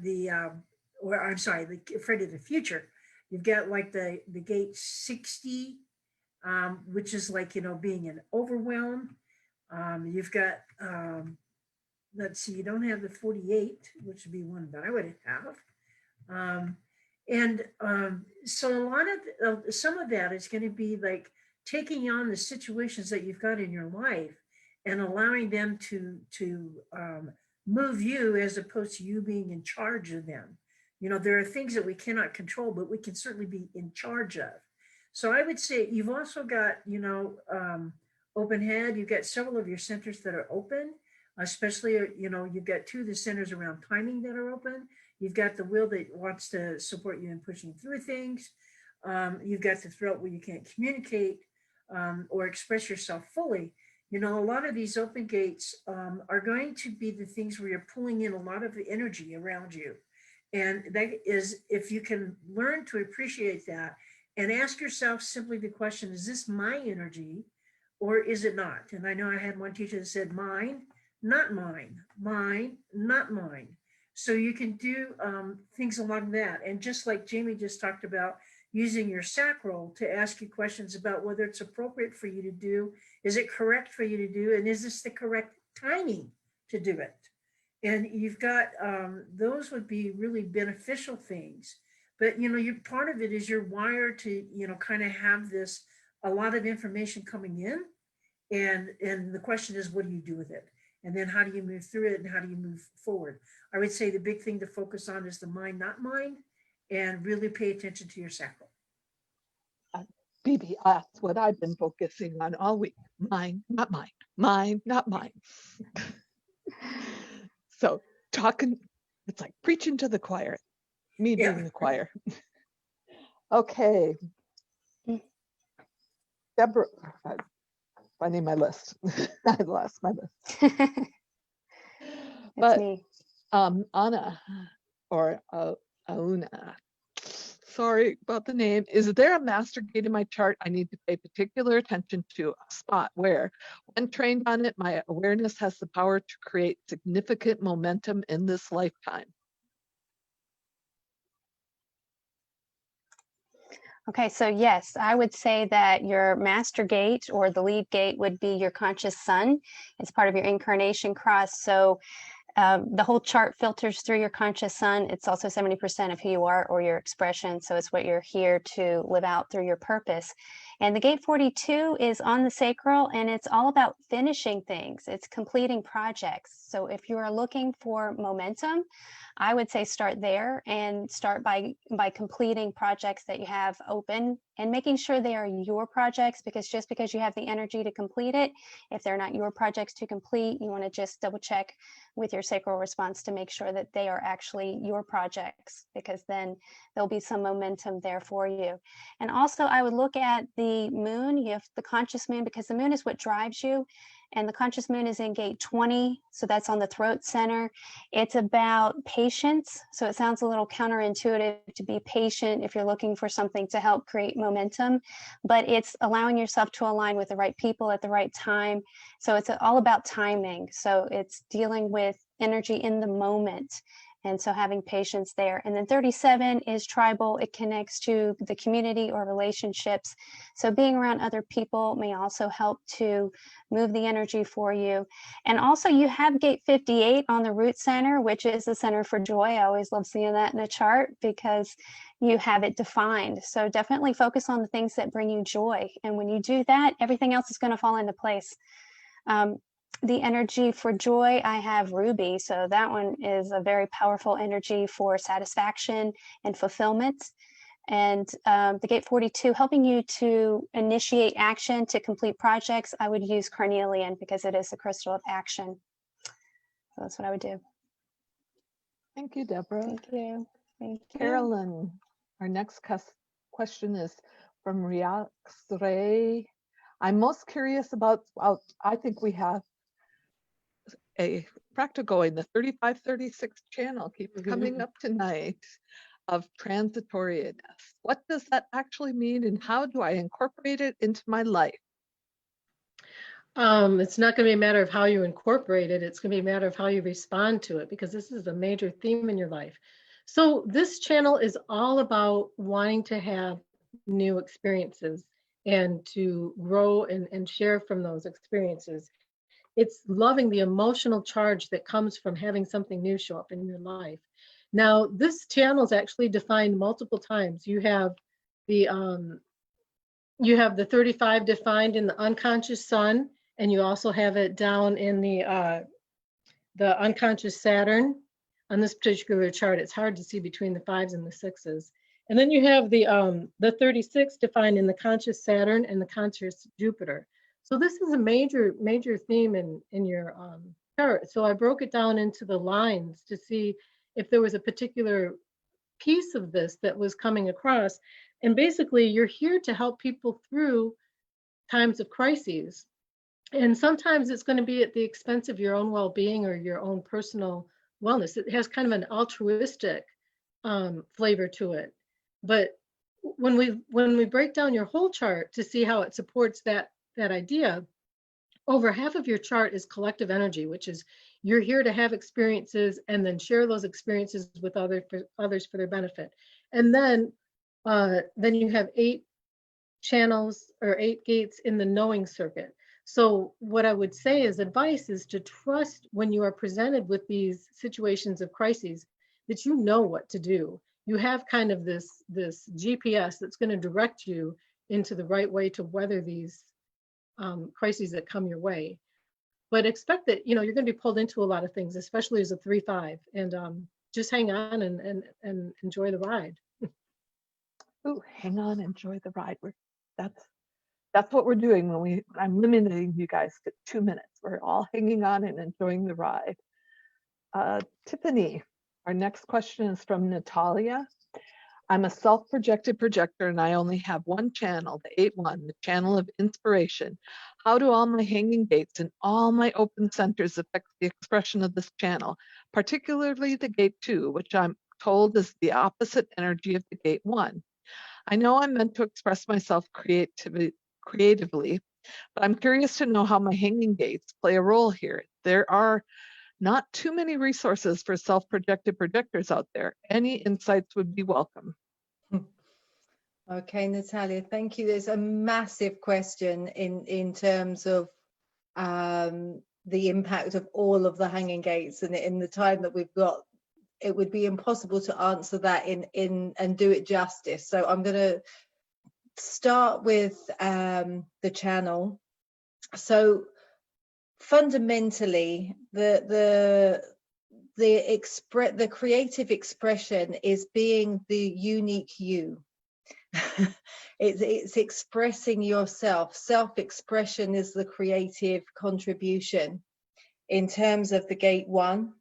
afraid of the future. You've got like the gate 60, which is like, being an overwhelm. You've got, let's see, you don't have the 48, which would be one that I would have. So a lot of some of that is going to be like taking on the situations that you've got in your life and allowing them to move you, as opposed to you being in charge of them. There are things that we cannot control, but we can certainly be in charge of. So I would say you've also got, open head. You've got several of your centers that are open, especially, you've got two of the centers around timing that are open. You've got the will that wants to support you in pushing through things. You've got the throat where you can't communicate or express yourself fully. A lot of these open gates are going to be the things where you're pulling in a lot of the energy around you. And that is, if you can learn to appreciate that and ask yourself simply the question, is this my energy or is it not? And I know I had one teacher that said mine, not mine, mine, not mine. So you can do things along that. And just like Jamie just talked about, using your sacral to ask you questions about whether it's appropriate for you to do, is it correct for you to do, and is this the correct timing to do it? And you've got, those would be really beneficial things. But, you know, you're part of it is you're wired to, you know, kind of have this, a lot of information coming in. And the question is, what do you do with it? And then how do you move through it and how do you move forward? I would say the big thing to focus on is the mind, not mind, and really pay attention to your sacral. BB, that's what I've been focusing on all week. Mine, not mine. Mine, not mine. So talking, it's like preaching to the choir. Me Yeah. being the choir. Okay. Deborah, finding my list. I lost my list. But me. Anna or Auna, sorry about the name. Is there a master gate in my chart I need to pay particular attention to, a spot where, when trained on it, my awareness has the power to create significant momentum in this lifetime? Okay, so yes, I would say that your master gate or the lead gate would be your conscious sun. It's part of your incarnation cross. So the whole chart filters through your conscious sun. It's also 70% of who you are or your expression. So it's what you're here to live out through your purpose. And the gate 42 is on the sacral, and it's all about finishing things. It's completing projects. So if you are looking for momentum, I would say start there and start by completing projects that you have open and making sure they are your projects, because just because you have the energy to complete it, if they're not your projects to complete, you want to just double check with your sacral response to make sure that they are actually your projects, because then there'll be some momentum there for you. And also I would look at the moon. You have the conscious moon, because the moon is what drives you. And the conscious moon is in gate 20. So that's on the throat center. It's about patience. So it sounds a little counterintuitive to be patient if you're looking for something to help create momentum, but it's allowing yourself to align with the right people at the right time. So it's all about timing. So it's dealing with energy in the moment. And so having patience there. And then 37 is tribal. It connects to the community or relationships. So being around other people may also help to move the energy for you. And also you have gate 58 on the root center, which is the center for joy. I always love seeing that in a chart because you have it defined. So definitely focus on the things that bring you joy. And when you do that, everything else is going to fall into place. The energy for joy, I have Ruby. So that one is a very powerful energy for satisfaction and fulfillment. And the gate 42, helping you to initiate action to complete projects, I would use carnelian because it is the crystal of action. So that's what I would do. Thank you, Deborah. Thank you. Thank you. Carolyn, our next question is from Riax Ray. I'm most curious about, I think we have a practical going, the 3536 channel keeps coming up tonight, of transitoriness. What does that actually mean, and how do I incorporate it into my life? It's not going to be a matter of how you incorporate it. It's going to be a matter of how you respond to it, because this is a major theme in your life. So this channel is all about wanting to have new experiences and to grow and share from those experiences. It's loving the emotional charge that comes from having something new show up in your life. Now, this channel is actually defined multiple times. You have the 35 defined in the unconscious sun, and you also have it down in the unconscious Saturn. On this particular chart, it's hard to see between the 5s and the 6s. And then you have the 36 defined in the conscious Saturn and the conscious Jupiter. So this is a major theme in your chart. So I broke it down into the lines to see if there was a particular piece of this that was coming across. And basically, you're here to help people through times of crises. And sometimes it's going to be at the expense of your own well-being or your own personal wellness. It has kind of an altruistic flavor to it. But when we break down your whole chart to see how it supports that idea, over half of your chart is collective energy, which is you're here to have experiences and then share those experiences with others for their benefit. And then you have 8 channels or 8 gates in the knowing circuit. So what I would say as advice is to trust when you are presented with these situations of crises that you know what to do. You have kind of this GPS that's going to direct you into the right way to weather these crises that come your way. But expect that, you know, you're going to be pulled into a lot of things, especially as a 3-5, and just hang on and enjoy the ride. Ooh, hang on, enjoy the ride. That's what we're doing when I'm limiting you guys to 2 minutes. We're all hanging on and enjoying the ride. Tiffany, our next question is from Natalia. I'm a self-projected projector and I only have one channel, the 8-1, the channel of inspiration. How do all my hanging gates and all my open centers affect the expression of this channel, particularly the gate 2, which I'm told is the opposite energy of the gate 1? I know I'm meant to express myself creatively, but I'm curious to know how my hanging gates play a role here. There are not too many resources for self-projected projectors out there. Any insights would be welcome. Okay, Natalia, thank you. There's a massive question in terms of the impact of all of the hanging gates, and in the time that we've got, it would be impossible to answer that and do it justice. So I'm going to start with the channel. So fundamentally, the creative expression is being the unique you. It's expressing yourself. Self-expression is the creative contribution in terms of the gate 1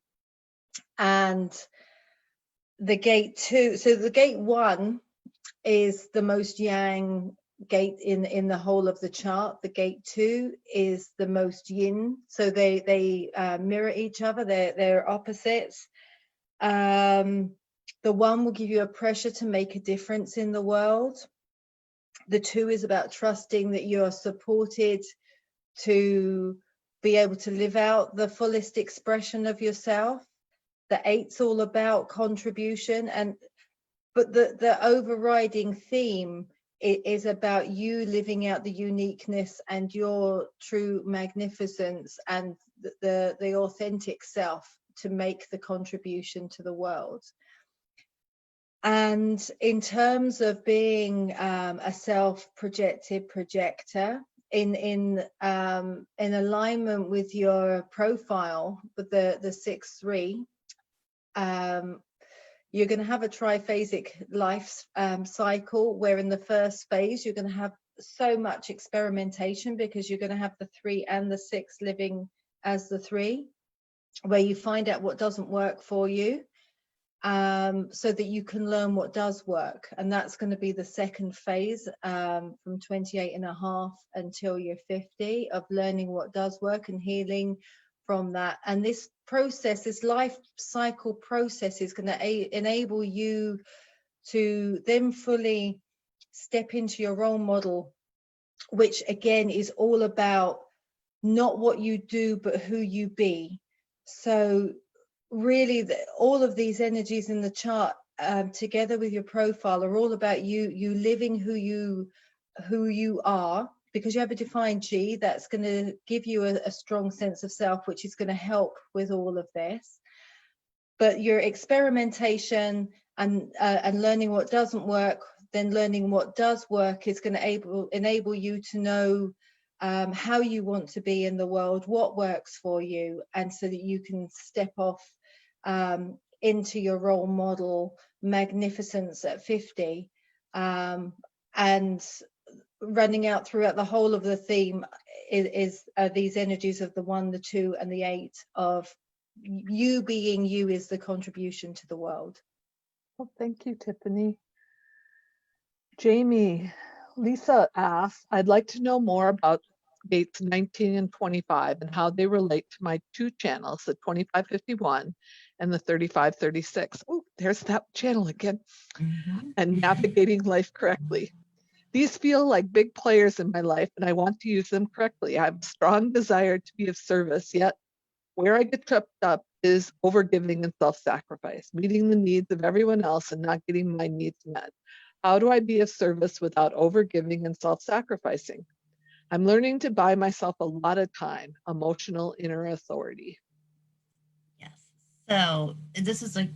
and the gate 2. So the gate 1 is the most yang gate in the whole of the chart. The gate 2 is the most yin, so they mirror each other. They're opposites. The 1 will give you a pressure to make a difference in the world. The 2 is about trusting that you're supported to be able to live out the fullest expression of yourself. The 8's all about contribution, but the overriding theme is about you living out the uniqueness and your true magnificence and the authentic self to make the contribution to the world. And in terms of being a self-projected projector, in alignment with your profile, with the 6-3, you're going to have a triphasic life cycle, where in the first phase you're going to have so much experimentation because you're going to have the 3 and the 6 living as the 3, where you find out what doesn't work for you, so that you can learn what does work. And that's going to be the second phase, from 28.5 until you're 50, of learning what does work and healing from that. And this process, this life cycle process, is going to enable you to then fully step into your role model, which again is all about not what you do but who you be. So really all of these energies in the chart, together with your profile, are all about you living who you are, because you have a defined G that's going to give you a strong sense of self, which is going to help with all of this. But your experimentation and learning what doesn't work, then learning what does work, is going to enable you to know how you want to be in the world, what works for you, and so that you can step off into your role model magnificence at 50, and running out throughout the whole of the theme is these energies of the 1, the 2, and the 8 of you being you is the contribution to the world. Well, thank you, Tiffany. Jamie, Lisa asks, I'd like to know more about gates 19 and 25 and how they relate to my two channels, the 2551 and the 3536. Oh, there's that channel again. And navigating life correctly. These feel like big players in my life, and I want to use them correctly. I have a strong desire to be of service, yet where I get tripped up is overgiving and self-sacrifice, meeting the needs of everyone else and not getting my needs met. How do I be of service without overgiving and self-sacrificing? I'm learning to buy myself a lot of time, emotional inner authority. Yes. So this is an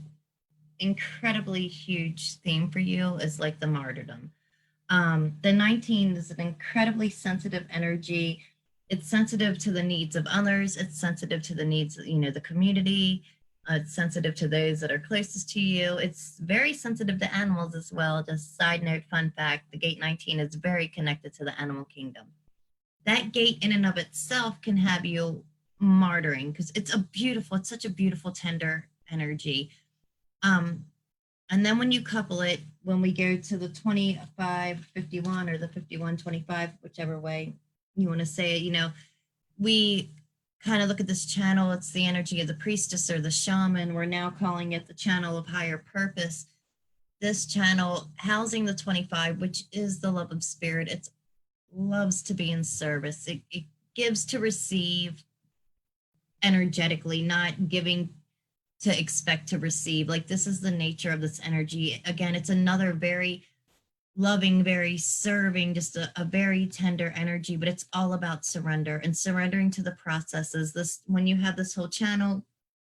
incredibly huge theme for you, is like the martyrdom. The 19 is an incredibly sensitive energy. It's sensitive to the needs of others. It's sensitive to the needs of, the community. It's sensitive to those that are closest to you. It's very sensitive to animals as well. Just side note, fun fact, the gate 19 is very connected to the animal kingdom. That gate in and of itself can have you martyring because it's such a beautiful, tender energy. And then when you couple it, when we go to the 2551 or the 5125, whichever way you want to say it, we kind of look at this channel. It's the energy of the priestess or the shaman. We're now calling it the channel of higher purpose. This channel housing the 25, which is the love of spirit. It loves to be in service. It gives to receive energetically, not giving to expect to receive. Like, this is the nature of this energy. Again, it's another very loving, very serving, just a very tender energy, but it's all about surrender and surrendering to the processes. When you have this whole channel,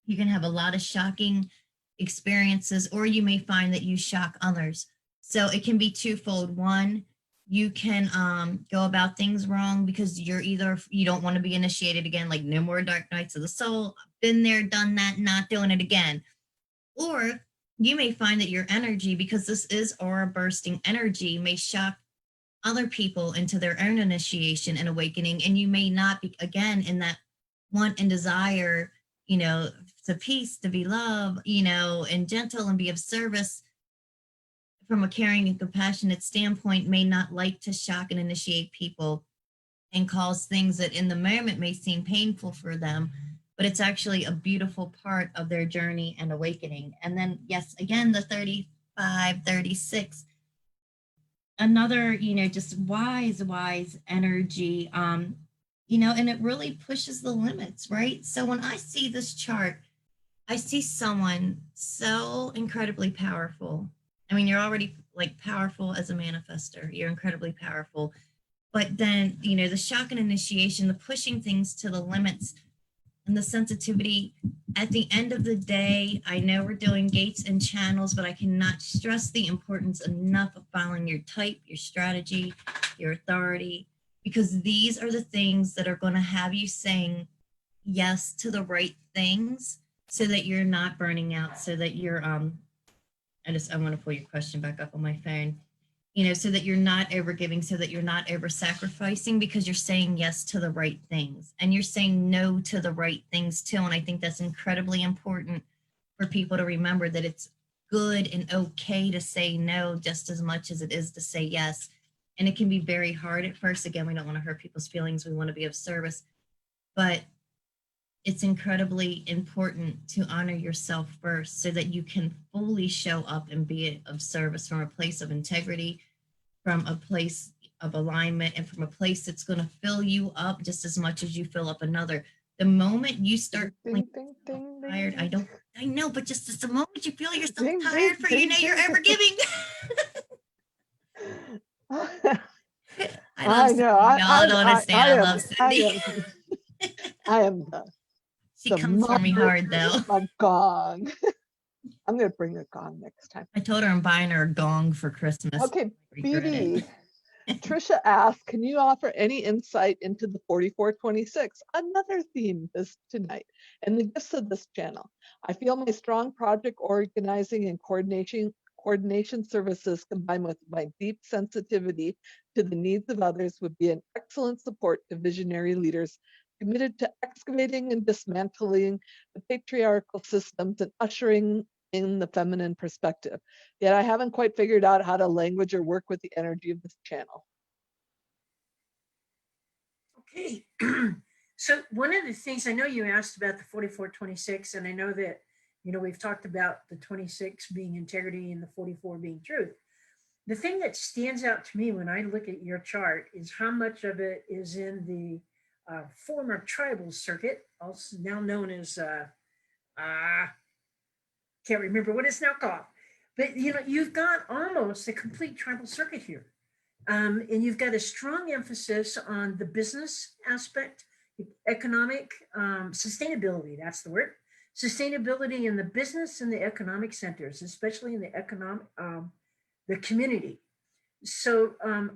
you can have a lot of shocking experiences, or you may find that you shock others. So it can be twofold. One, you can go about things wrong because you don't want to be initiated again, like no more dark nights of the soul. Been there, done that, not doing it again. Or you may find that your energy, because this is aura bursting energy, may shock other people into their own initiation and awakening. And you may not be, again, in that want and desire, to peace, to be love, and gentle and be of service from a caring and compassionate standpoint, may not like to shock and initiate people and cause things that in the moment may seem painful for them, but it's actually a beautiful part of their journey and awakening. And then, yes, again, the 3536, another, just wise energy, and it really pushes the limits, right? So when I see this chart, I see someone so incredibly powerful. I mean, you're already like powerful as a manifester. You're incredibly powerful. But then, the shock and initiation, the pushing things to the limits and the sensitivity. At the end of the day, I know we're doing gates and channels, but I cannot stress the importance enough of following your type, your strategy, your authority, because these are the things that are going to have you saying yes to the right things so that you're not burning out, so that you're, I want to pull your question back up on my phone. So that you're not overgiving, so that you're not over sacrificing, because you're saying yes to the right things and you're saying no to the right things too. And I think that's incredibly important for people to remember, that it's good and okay to say no just as much as it is to say yes. And it can be very hard at first. Again, we don't want to hurt people's feelings. We want to be of service, but it's incredibly important to honor yourself first so that you can fully show up and be of service from a place of integrity, from a place of alignment, and from a place that's going to fill you up just as much as you fill up another. The moment you start feeling tired, I know, but just the moment you feel yourself tired for, you're ever giving. I know. Y'all don't understand. I love Cindy. I am She comes for me hard, though. A gong. I'm going to bring a gong next time. I told her I'm buying her a gong for Christmas. Okay, BD. Trisha asked, can you offer any insight into the 4426? Another theme this tonight, and the gifts of this channel. I feel my strong project organizing and coordination services combined with my deep sensitivity to the needs of others would be an excellent support to visionary leaders committed to excavating and dismantling the patriarchal systems and ushering in the feminine perspective. Yet I haven't quite figured out how to language or work with the energy of this channel. Okay. So one of the things, I know you asked about the 4426, and I know that, we've talked about the 26 being integrity and the 44 being truth. The thing that stands out to me when I look at your chart is how much of it is in the former tribal circuit, also now known as, can't remember what it's now called, but you've got almost a complete tribal circuit here. And you've got a strong emphasis on the business aspect, economic sustainability, that's the word. Sustainability in the business and the economic centers, especially in the economic, the community. So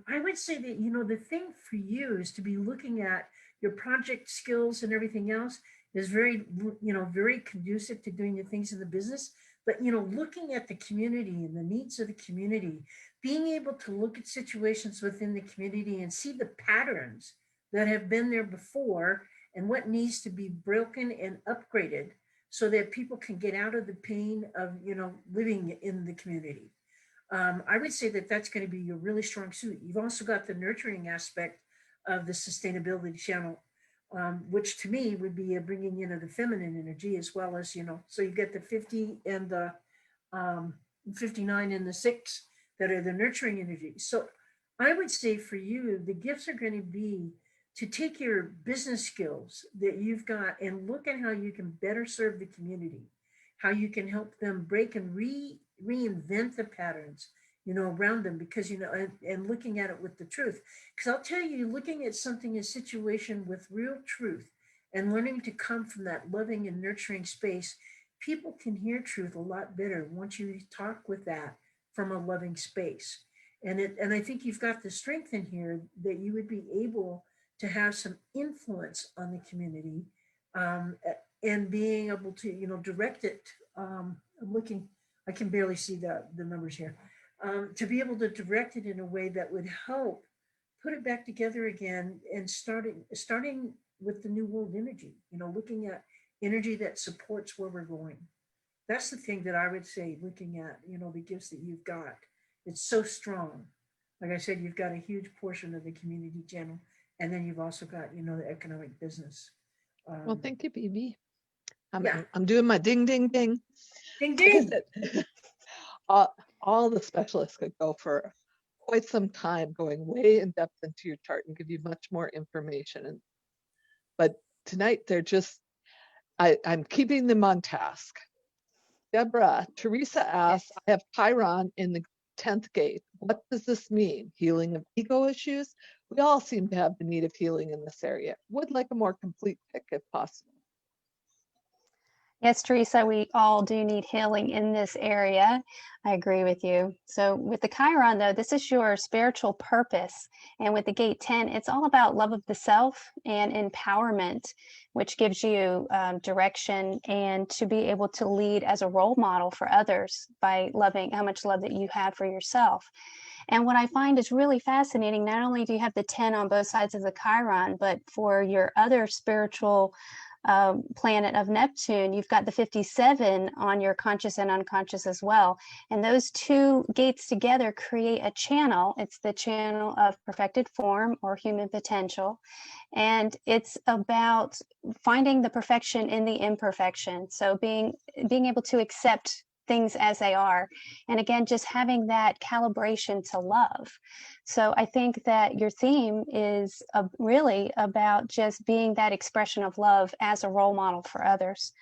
I would say that, the thing for you is to be looking at your project skills and everything else is very, very conducive to doing the things in the business. But, looking at the community and the needs of the community, being able to look at situations within the community and see the patterns that have been there before and what needs to be broken and upgraded so that people can get out of the pain of, living in the community. I would say that that's going to be your really strong suit. You've also got the nurturing aspect of the sustainability channel, which to me would be bringing in the feminine energy as well as, so you get the 50 and the 59 and the 6 that are the nurturing energy. So I would say for you, the gifts are going to be to take your business skills that you've got and look at how you can better serve the community, how you can help them break and reinvent the patterns, around them, because, and looking at it with the truth. Because I'll tell you, looking at something, a situation with real truth and learning to come from that loving and nurturing space, people can hear truth a lot better once you talk with that from a loving space. And I think you've got the strength in here that you would be able to have some influence on the community, and being able to, direct it. I'm looking, I can barely see the numbers here. To be able to direct it in a way that would help put it back together again and starting with the new world energy, looking at energy that supports where we're going. That's the thing that I would say, looking at, the gifts that you've got. It's so strong. Like I said, you've got a huge portion of the community channel, and then you've also got, the economic business. Well, thank you, BB. Yeah. I'm doing my ding, ding, ding. Ding, Like I ding. said, all the specialists could go for quite some time going way in depth into your chart and give you much more information. But tonight they're just, I'm keeping them on task. Deborah, Teresa asks, I have Chiron in the 10th gate. What does this mean? Healing of ego issues? We all seem to have the need of healing in this area. Would like a more complete pick if possible. Yes, Teresa, we all do need healing in this area. I agree with you. So with the Chiron, though, this is your spiritual purpose. And with the gate 10, it's all about love of the self and empowerment, which gives you direction and to be able to lead as a role model for others by loving how much love that you have for yourself. And what I find is really fascinating, not only do you have the 10 on both sides of the Chiron, but for your other spiritual planet of Neptune, you've got the 57 on your conscious and unconscious as well. And those two gates together create a channel. It's the channel of perfected form or human potential. And it's about finding the perfection in the imperfection. So being able to accept things as they are. And again, just having that calibration to love. So I think that your theme is really about just being that expression of love as a role model for others.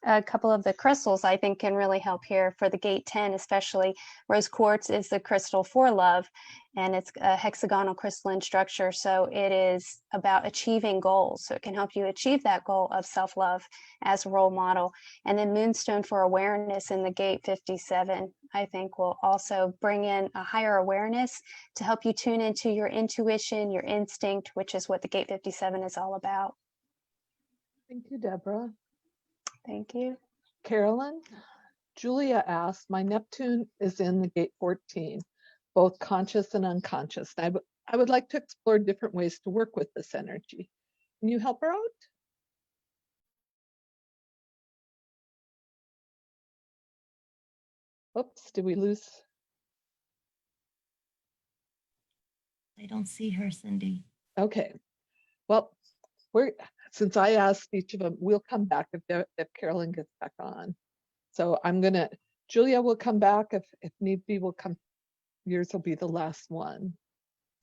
A couple of the crystals I think can really help here for the gate 10, especially. Rose quartz is the crystal for love, and it's a hexagonal crystalline structure. So it is about achieving goals. So it can help you achieve that goal of self-love as a role model. And then moonstone for awareness in the gate 57, I think will also bring in a higher awareness to help you tune into your intuition, your instinct, which is what the gate 57 is all about. Thank you, Deborah. Thank you. Carolyn, Julia asked, my Neptune is in the gate 14, both conscious and unconscious. I would like to explore different ways to work with this energy. Can you help her out? Oops, did we lose? I don't see her, Cindy. Okay. Well, since I asked each of them, we'll come back if Carolyn gets back on. So Julia will come back if need be. Will come. Yours will be the last one.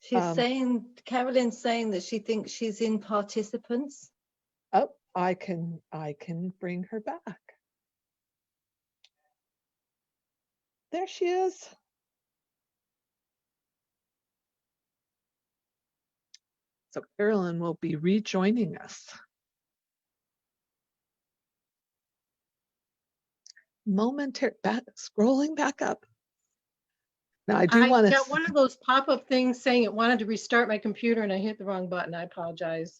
She's saying, Carolyn's saying that she thinks she's in participants. Oh, I can bring her back. There she is. So Carolyn will be rejoining us. Scrolling back up. Now I got one of those pop-up things saying it wanted to restart my computer and I hit the wrong button. I apologize.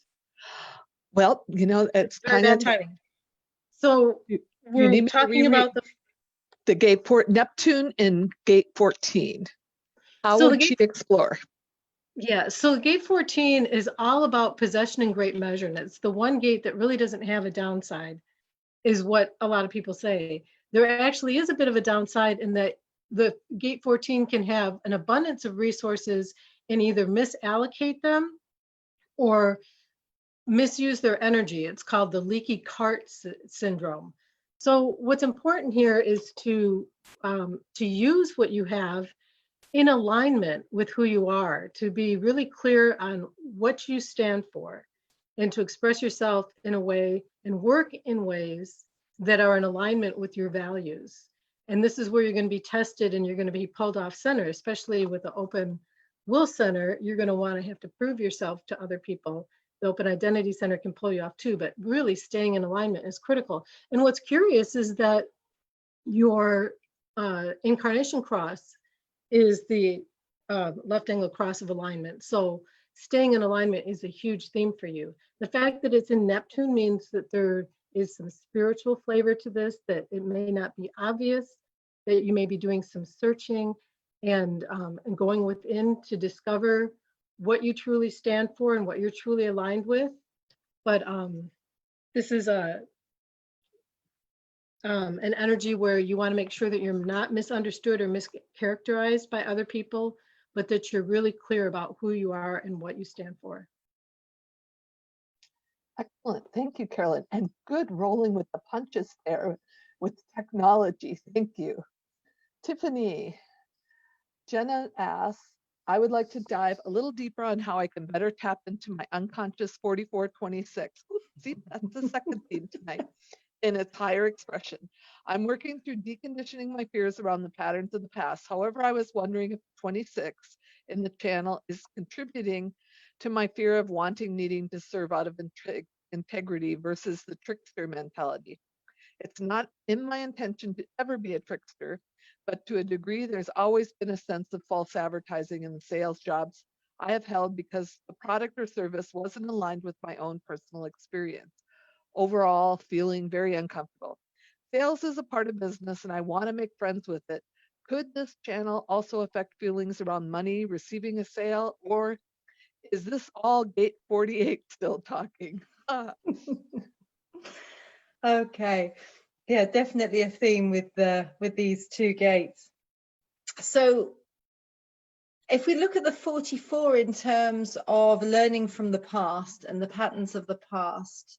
Well, it's Very kind of bad timing. So you we're need talking about the gate Neptune in gate 14. How would she explore? Yeah, so gate 14 is all about possession and great measure. And it's the one gate that really doesn't have a downside, is what a lot of people say. There actually is a bit of a downside in that the gate 14 can have an abundance of resources and either misallocate them or misuse their energy. It's called the leaky cart syndrome. So what's important here is to use what you have in alignment with who you are, to be really clear on what you stand for, and to express yourself in a way and work in ways that are in alignment with your values. And this is where you're going to be tested and you're going to be pulled off center, especially with the open will center. You're going to want to have to prove yourself to other people. The open identity center can pull you off too, but really staying in alignment is critical. And what's curious is that your incarnation cross is the left angle cross of alignment. So staying in alignment is a huge theme for you. The fact that it's in Neptune means that there is some spiritual flavor to this, that it may not be obvious, that you may be doing some searching and going within to discover what you truly stand for and what you're truly aligned with. But this is an energy where you want to make sure that you're not misunderstood or mischaracterized by other people, but that you're really clear about who you are and what you stand for. Excellent. Thank you, Carolyn. And good rolling with the punches there with technology. Thank you. Tiffany, Jenna asks, I would like to dive a little deeper on how I can better tap into my unconscious 4426. Oops, see, that's the second theme tonight. In its higher expression. I'm working through deconditioning my fears around the patterns of the past. However, I was wondering if 26 in the channel is contributing to my fear of needing to serve out of integrity versus the trickster mentality. It's not in my intention to ever be a trickster, but to a degree, there's always been a sense of false advertising in the sales jobs I have held because the product or service wasn't aligned with my own personal experience. Overall, feeling very uncomfortable. Sales is a part of business and I want to make friends with it. Could this channel also affect feelings around money, receiving a sale, or is this all gate 48 still talking? Okay, yeah, definitely a theme with these two gates. So if we look at the 44 in terms of learning from the past and the patterns of the past,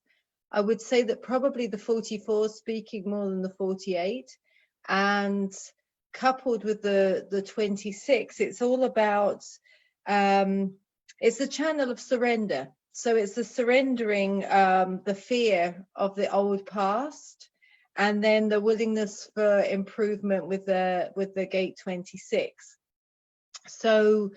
I would say that probably the 44 is speaking more than the 48, and coupled with the 26, it's all about, it's a channel of surrender. So it's the surrendering, the fear of the old past, and then the willingness for improvement with the gate 26. So,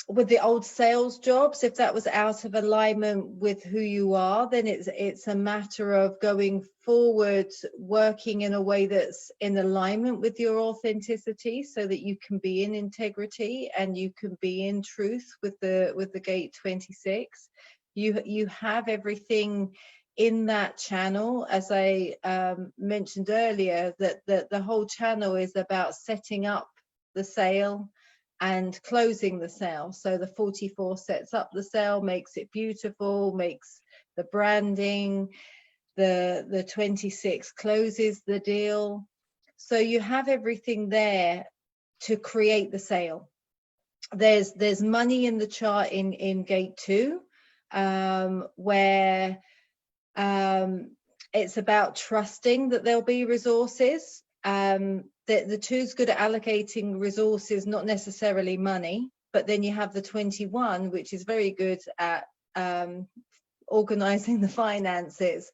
with the old sales jobs, if that was out of alignment with who you are, then it's a matter of going forward, working in a way that's in alignment with your authenticity, so that you can be in integrity and you can be in truth with the gate 26. You have everything in that channel, as I mentioned earlier, that the whole channel is about setting up the sale and closing the sale. So the 44 sets up the sale, makes it beautiful, makes the branding. The 26 closes the deal. So you have everything there to create the sale. there's money in the chart in gate 2, where it's about trusting that there'll be resources. The 2's good at allocating resources, not necessarily money, but then you have the 21, which is very good at organizing the finances.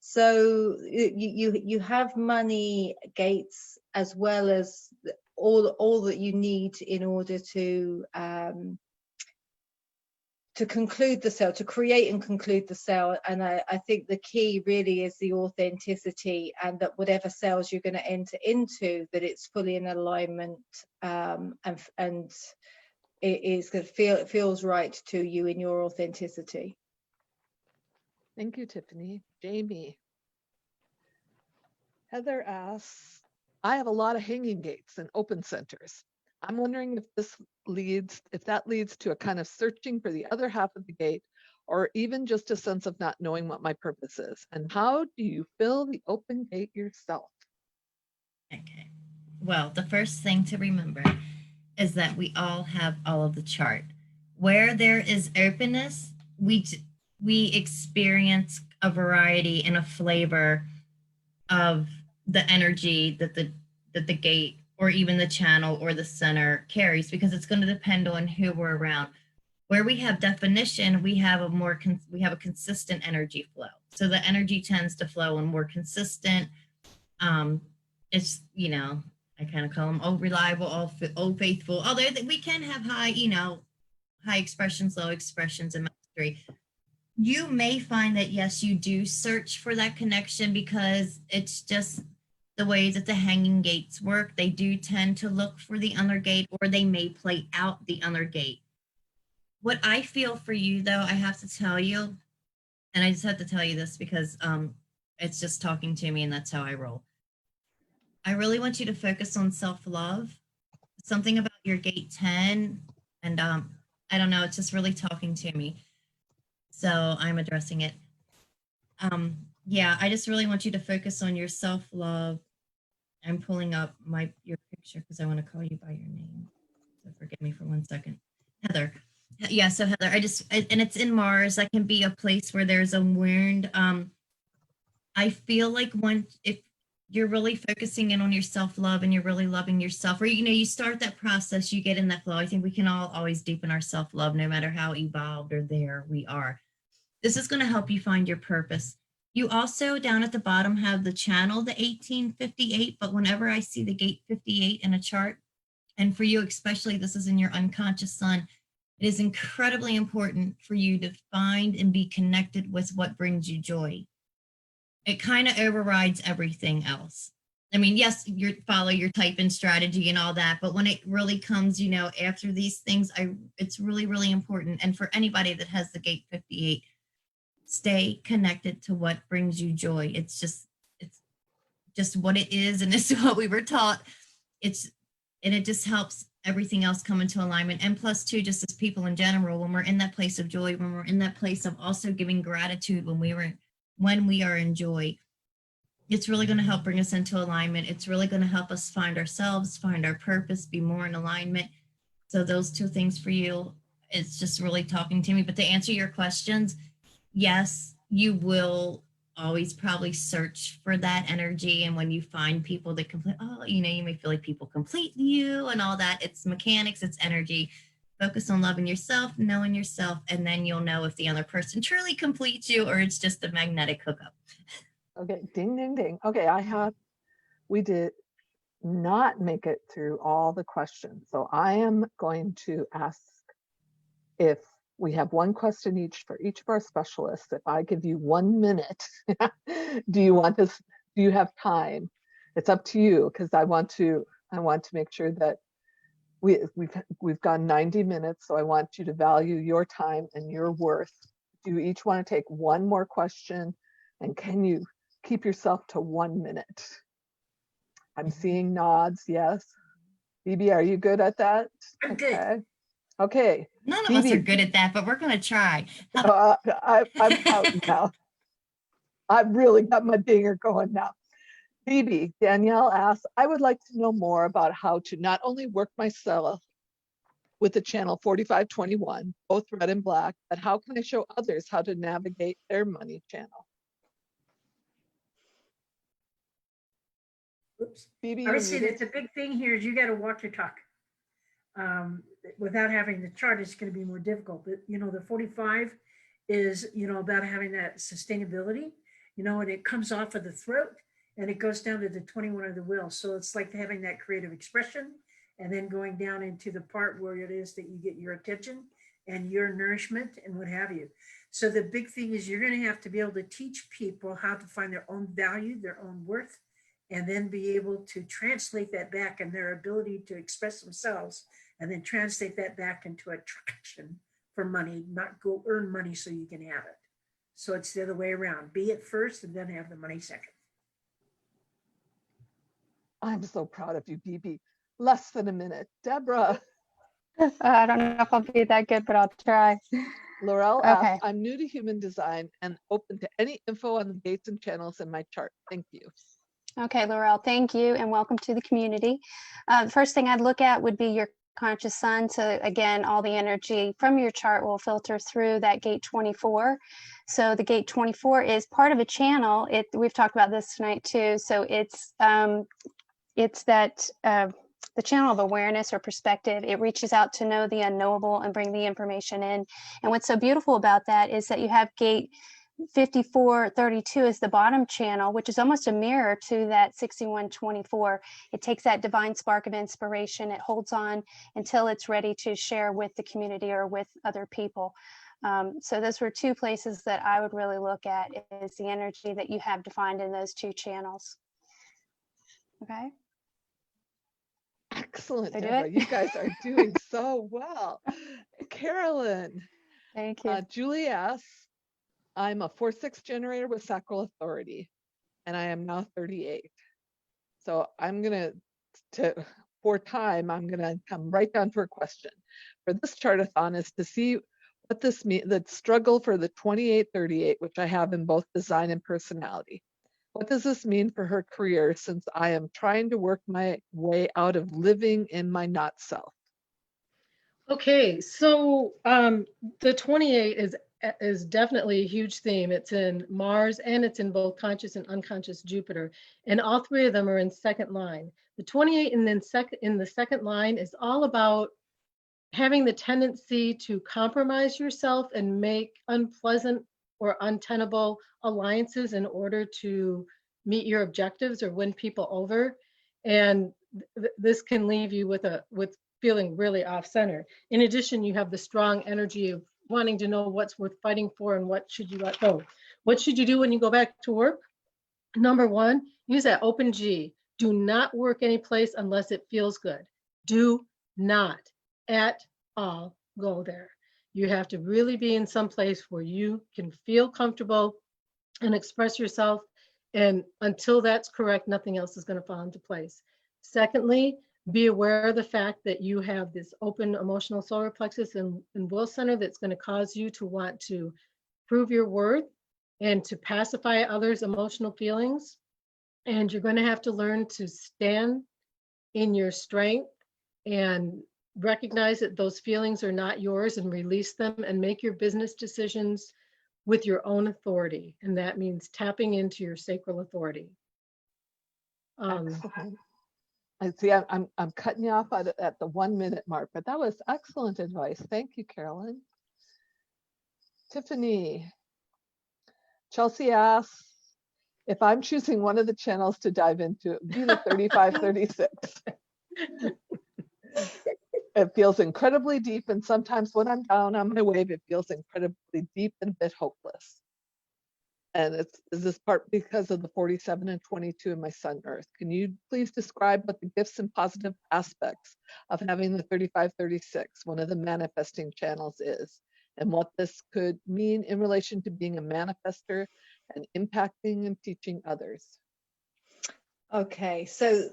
So you have money gates as well as all that you need in order to conclude the cell, to create and conclude the cell. And I think the key really is the authenticity, and that whatever cells you're going to enter into, that it's fully in alignment, and it is going to it feels right to you in your authenticity. Thank you, Tiffany. Jamie. Heather asks, I have a lot of hanging gates and open centers. I'm wondering if that leads to a kind of searching for the other half of the gate, or even just a sense of not knowing what my purpose is. And how do you fill the open gate yourself? Okay. Well, the first thing to remember is that we all have all of the chart. Where there is openness, we experience a variety and a flavor of the energy that the gate or even the channel or the center carries, because it's going to depend on who we're around. Where we have definition, we have a consistent energy flow. So the energy tends to flow and more consistent. It's, you know, I kind of call them old reliable, old faithful, although we can have high, you know, high expressions, low expressions, and mastery. You may find that, yes, you do search for that connection because it's just the way that the hanging gates work. They do tend to look for the other gate, or they may play out the other gate. What I feel for you, though, I have to tell you, and I just have to tell you this because it's just talking to me and that's how I roll. I really want you to focus on self-love. Something about your gate 10, and I don't know, it's just really talking to me. So I'm addressing it. Yeah, I just really want you to focus on your self-love. I'm pulling up your picture because I want to call you by your name. So forgive me for 1 second. Heather. Yeah, so Heather, and it's in Mars. That can be a place where there's a wound. I feel like if you're really focusing in on your self-love and you're really loving yourself, or, you know, you start that process, you get in that flow. I think we can all always deepen our self-love, no matter how evolved or there we are. This is going to help you find your purpose. You also, down at the bottom, have the channel, the 1858, but whenever I see the gate 58 in a chart, and for you especially, this is in your unconscious sun, it is incredibly important for you to find and be connected with what brings you joy. It kind of overrides everything else. I mean, yes, you follow your type-in strategy and all that, but when it really comes, you know, after these things, it's really, really important. And for anybody that has the gate 58, stay connected to what brings you joy. It's just what it is, and it's what we were taught. And it just helps everything else come into alignment. And plus, too, just as people in general, when we're in that place of joy, when we're in that place of also giving gratitude, when we are in joy, it's really going to help bring us into alignment. It's really going to help us find ourselves, find our purpose, be more in alignment. So those two things for you, it's just really talking to me. But to answer your questions, yes, you will always probably search for that energy. And when you find people that complete, you know, you may feel like people complete you and all that. It's mechanics, it's energy. Focus on loving yourself, knowing yourself, and then you'll know if the other person truly completes you or it's just a magnetic hookup. Okay, ding, ding, ding. Okay, we did not make it through all the questions. So I am going to ask if we have one question each for each of our specialists. If I give you 1 minute, do you have time? It's up to you, because I want to make sure that we've gone 90 minutes. So I want you to value your time and your worth. Do you each want to take one more question? And can you keep yourself to 1 minute? I'm seeing nods, yes. Phoebe, are you good at that? I'm good. Okay. None of us are good at that, but we're going to try. I'm out now. I've really got my dinger going now. Phoebe, Danielle asks, I would like to know more about how to not only work myself, with the channel 4521, both red and black, but how can I show others how to navigate their money channel? Oops. Phoebe, I you're would say muted. that the big thing here is you got to walk your talk. Without having the chart, it's going to be more difficult. But, you know, the 45 is, you know, about having that sustainability, you know, and it comes off of the throat and it goes down to the 21 of the will. So it's like having that creative expression and then going down into the part where it is that you get your attention and your nourishment and what have you. So the big thing is you're going to have to be able to teach people how to find their own value, their own worth, and then be able to translate that back and their ability to express themselves and then translate that back into attraction for money, not go earn money so you can have it. So it's the other way around. Be it first and then have the money second. I'm so proud of you, Bibi. Less than a minute. Deborah. I don't know if I'll be that good, but I'll try. Laurel Okay. asks, I'm new to human design and open to any info on the gates and channels in my chart. Thank you. Okay, Laurel, thank you and welcome to the community. First thing I'd look at would be your conscious sun. So again, all the energy from your chart will filter through that gate 24. So the gate 24 is part of a channel. We've talked about this tonight too. So it's that the channel of awareness or perspective. It reaches out to know the unknowable and bring the information in. And what's so beautiful about that is that you have gate 5432 is the bottom channel, which is almost a mirror to that 6124. It takes that divine spark of inspiration. It holds on until it's ready to share with the community or with other people. So those were two places that I would really look at, is the energy that you have defined in those two channels. Okay. Excellent, Did I do Deborah. it? You guys are doing so well. Carolyn. Thank you. Julie asks, I'm a 4/6 generator with sacral authority, and I am now 38. So I'm going for time, I'm going to come right down to her question. For this chart-a-thon is to see what this means, the struggle for the 28-38, which I have in both design and personality. What does this mean for her career, since I am trying to work my way out of living in my not self? Okay, so the 28 is definitely a huge theme. It's in Mars and it's in both conscious and unconscious Jupiter, and all three of them are in second line. The 28 and then in the second line is all about having the tendency to compromise yourself and make unpleasant or untenable alliances in order to meet your objectives or win people over. And this can leave you with feeling really off center. In addition, you have the strong energy of wanting to know what's worth fighting for and what should you let go. What should you do when you go back to work? Number one, use that open G. Do not work any place unless it feels good. Do not at all go there. You have to really be in some place where you can feel comfortable and express yourself. And until that's correct, nothing else is going to fall into place. Secondly, be aware of the fact that you have this open emotional solar plexus and will center that's going to cause you to want to prove your worth and to pacify others' emotional feelings. And you're going to have to learn to stand in your strength and recognize that those feelings are not yours and release them and make your business decisions with your own authority. And that means tapping into your sacral authority. Excellent. I see I'm cutting you off at the 1 minute mark, but that was excellent advice. Thank you, Carolyn. Tiffany. Chelsea asks, if I'm choosing one of the channels to dive into, it would be the 3536. It feels incredibly deep, and sometimes when I'm down on my wave, it feels incredibly deep and a bit hopeless. And is this part because of the 47 and 22 in my sun earth? Can you please describe what the gifts and positive aspects of having the 3536, one of the manifesting channels, is, and what this could mean in relation to being a manifester and impacting and teaching others? Okay, so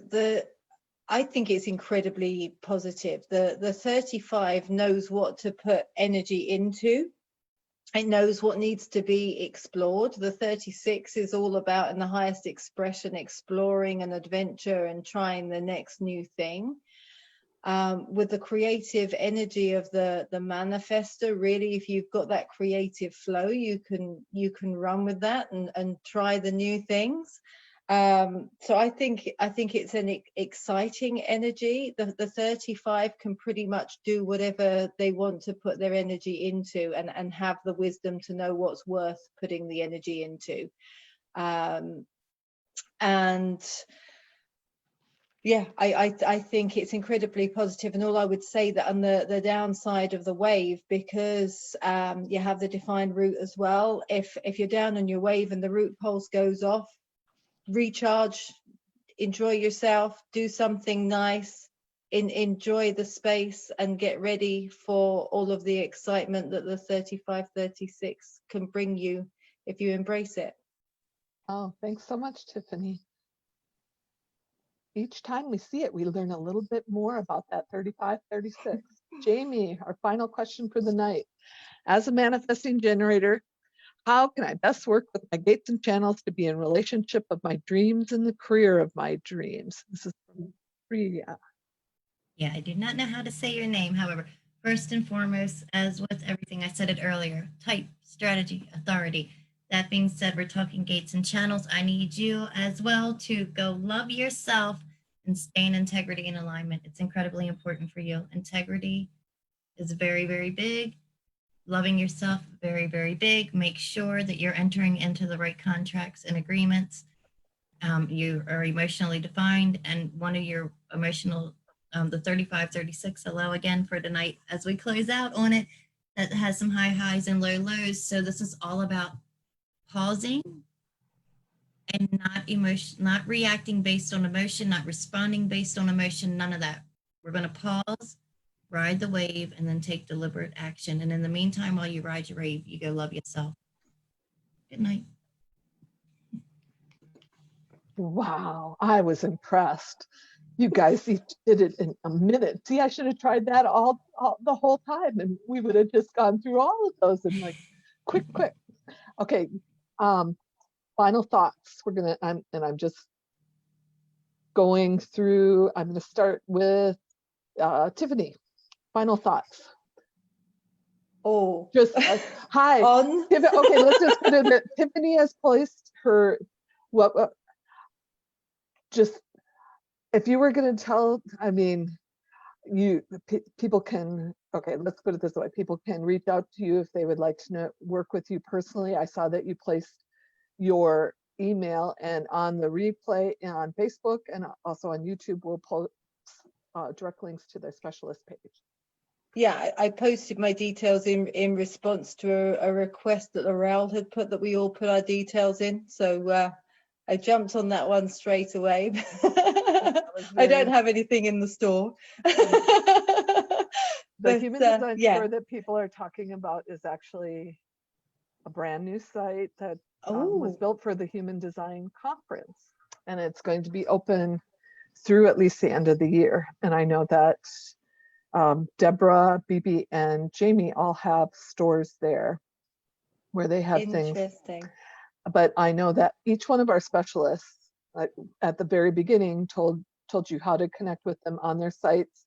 I think it's incredibly positive. The 35 knows what to put energy into. It knows what needs to be explored. The 36 is all about, in the highest expression, exploring and adventure and trying the next new thing. with the creative energy of the manifester. Really, if you've got that creative flow, you can run with that and try the new things. So I think it's an exciting energy. The 35 can pretty much do whatever they want to put their energy into, and have the wisdom to know what's worth putting the energy into. And yeah, I think it's incredibly positive. And all I would say that on the downside of the wave, because you have the defined root as well, if you're down on your wave and the root pulse goes off, recharge, enjoy yourself, do something nice, enjoy the space, and get ready for all of the excitement that the 35-36 can bring you if you embrace it. Oh, thanks so much, Tiffany. Each time we see it, we learn a little bit more about that 35-36. Jamie, our final question for the night. As a manifesting generator, how can I best work with my gates and channels to be in relationship of my dreams and the career of my dreams? This is from Priya. Yeah, I do not know how to say your name. However, first and foremost, as with everything, I said it earlier, type, strategy, authority. That being said, we're talking gates and channels. I need you as well to go love yourself and stay in integrity and alignment. It's incredibly important for you. Integrity is very, very big. Loving yourself, very, very big. Make sure that you're entering into the right contracts and agreements. You are emotionally defined, and one of your emotional, the 35-36, hello again for tonight as we close out on it, that has some high highs and low lows. So this is all about pausing and not reacting based on emotion, not responding based on emotion, none of that. We're going to pause, ride the wave, and then take deliberate action. And in the meantime, while you ride your wave, you go love yourself. Good night. Wow, I was impressed. You guys each did it in a minute. See, I should have tried that all the whole time, and we would have just gone through all of those in like quick. Okay, final thoughts. I'm just going through. I'm going to start with Tiffany. Final thoughts. Oh, Just hi. on. Okay, let's just put it that Tiffany has placed her. Just if you were going to tell, I mean, people can. Okay, let's put it this way: people can reach out to you if they would like to work with you personally. I saw that you placed your email, and on the replay and on Facebook and also on YouTube, we'll post direct links to their specialist page. Yeah, I posted my details in response to a request that Laurel had put, that we all put our details in. So I jumped on that one straight away. I don't have anything in the store. The Human Design Store that people are talking about is actually a brand new site that was built for the Human Design Conference, and it's going to be open through at least the end of the year. And I know that Deborah, Bibi, and Jamie all have stores there where they have things. Interesting. But I know that each one of our specialists at the very beginning told you how to connect with them on their sites.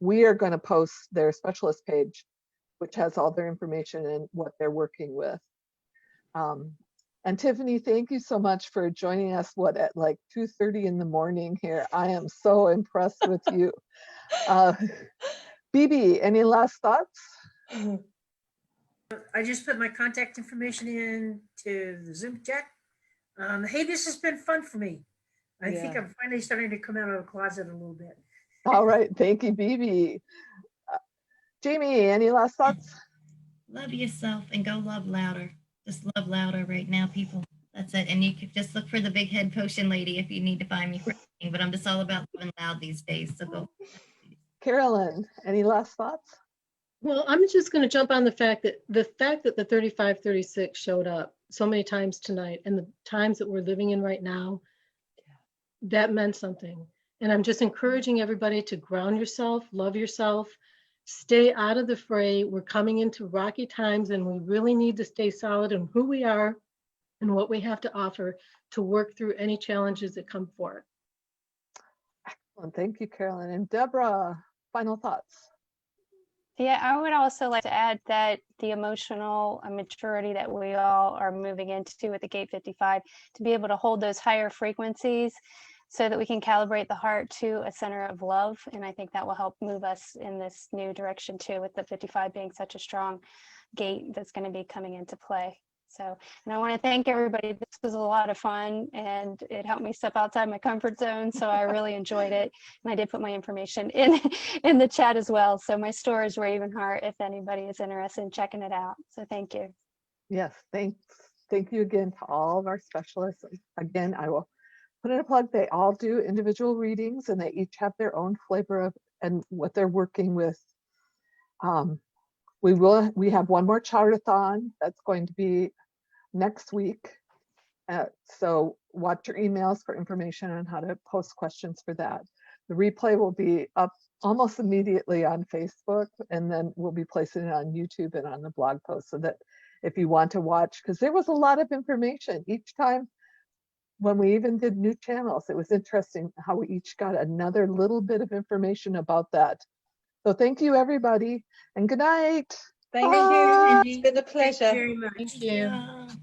We are going to post their specialist page, which has all their information and what they're working with. And Tiffany, thank you so much for joining us, at like 2:30 in the morning here. I am so impressed with you. Bibi, any last thoughts? I just put my contact information in to the Zoom chat. Hey, this has been fun for me. I think I'm finally starting to come out of the closet a little bit. All right, thank you, Bibi. Jamie, any last thoughts? Love yourself and go love louder. Just love louder right now, people. That's it. And you could just look for the big head potion lady if you need to find me for anything. But I'm just all about living loud these days. So go. Carolyn, any last thoughts? Well, I'm just going to jump on the fact that the 35-36 showed up so many times tonight, and the times that we're living in right now, that meant something. And I'm just encouraging everybody to ground yourself, love yourself, stay out of the fray. We're coming into rocky times, and we really need to stay solid in who we are and what we have to offer to work through any challenges that come forward. Excellent. Thank you, Carolyn. And Deborah. final thoughts? Yeah, I would also like to add that the emotional maturity that we all are moving into with the Gate 55, to be able to hold those higher frequencies so that we can calibrate the heart to a center of love. And I think that will help move us in this new direction too, with the 55 being such a strong gate that's going to be coming into play. So, and I want to thank everybody. This was a lot of fun and it helped me step outside my comfort zone. So I really enjoyed it. And I did put my information in the chat as well. So my store is Ravenheart if anybody is interested in checking it out. So thank you. Yes, thanks. Thank you again to all of our specialists. Again, I will put in a plug. They all do individual readings and they each have their own flavor of and what they're working with. We have one more Chart-o-Thon that's going to be next week. So watch your emails for information on how to post questions for that. The replay will be up almost immediately on Facebook, and then we'll be placing it on YouTube and on the blog post so that if you want to watch, because there was a lot of information each time. When we even did new channels, it was interesting how we each got another little bit of information about that. So thank you, everybody, and good night. Thank Bye. you. Cindy. It's been a Thank you pleasure. very much. Thank you. Night.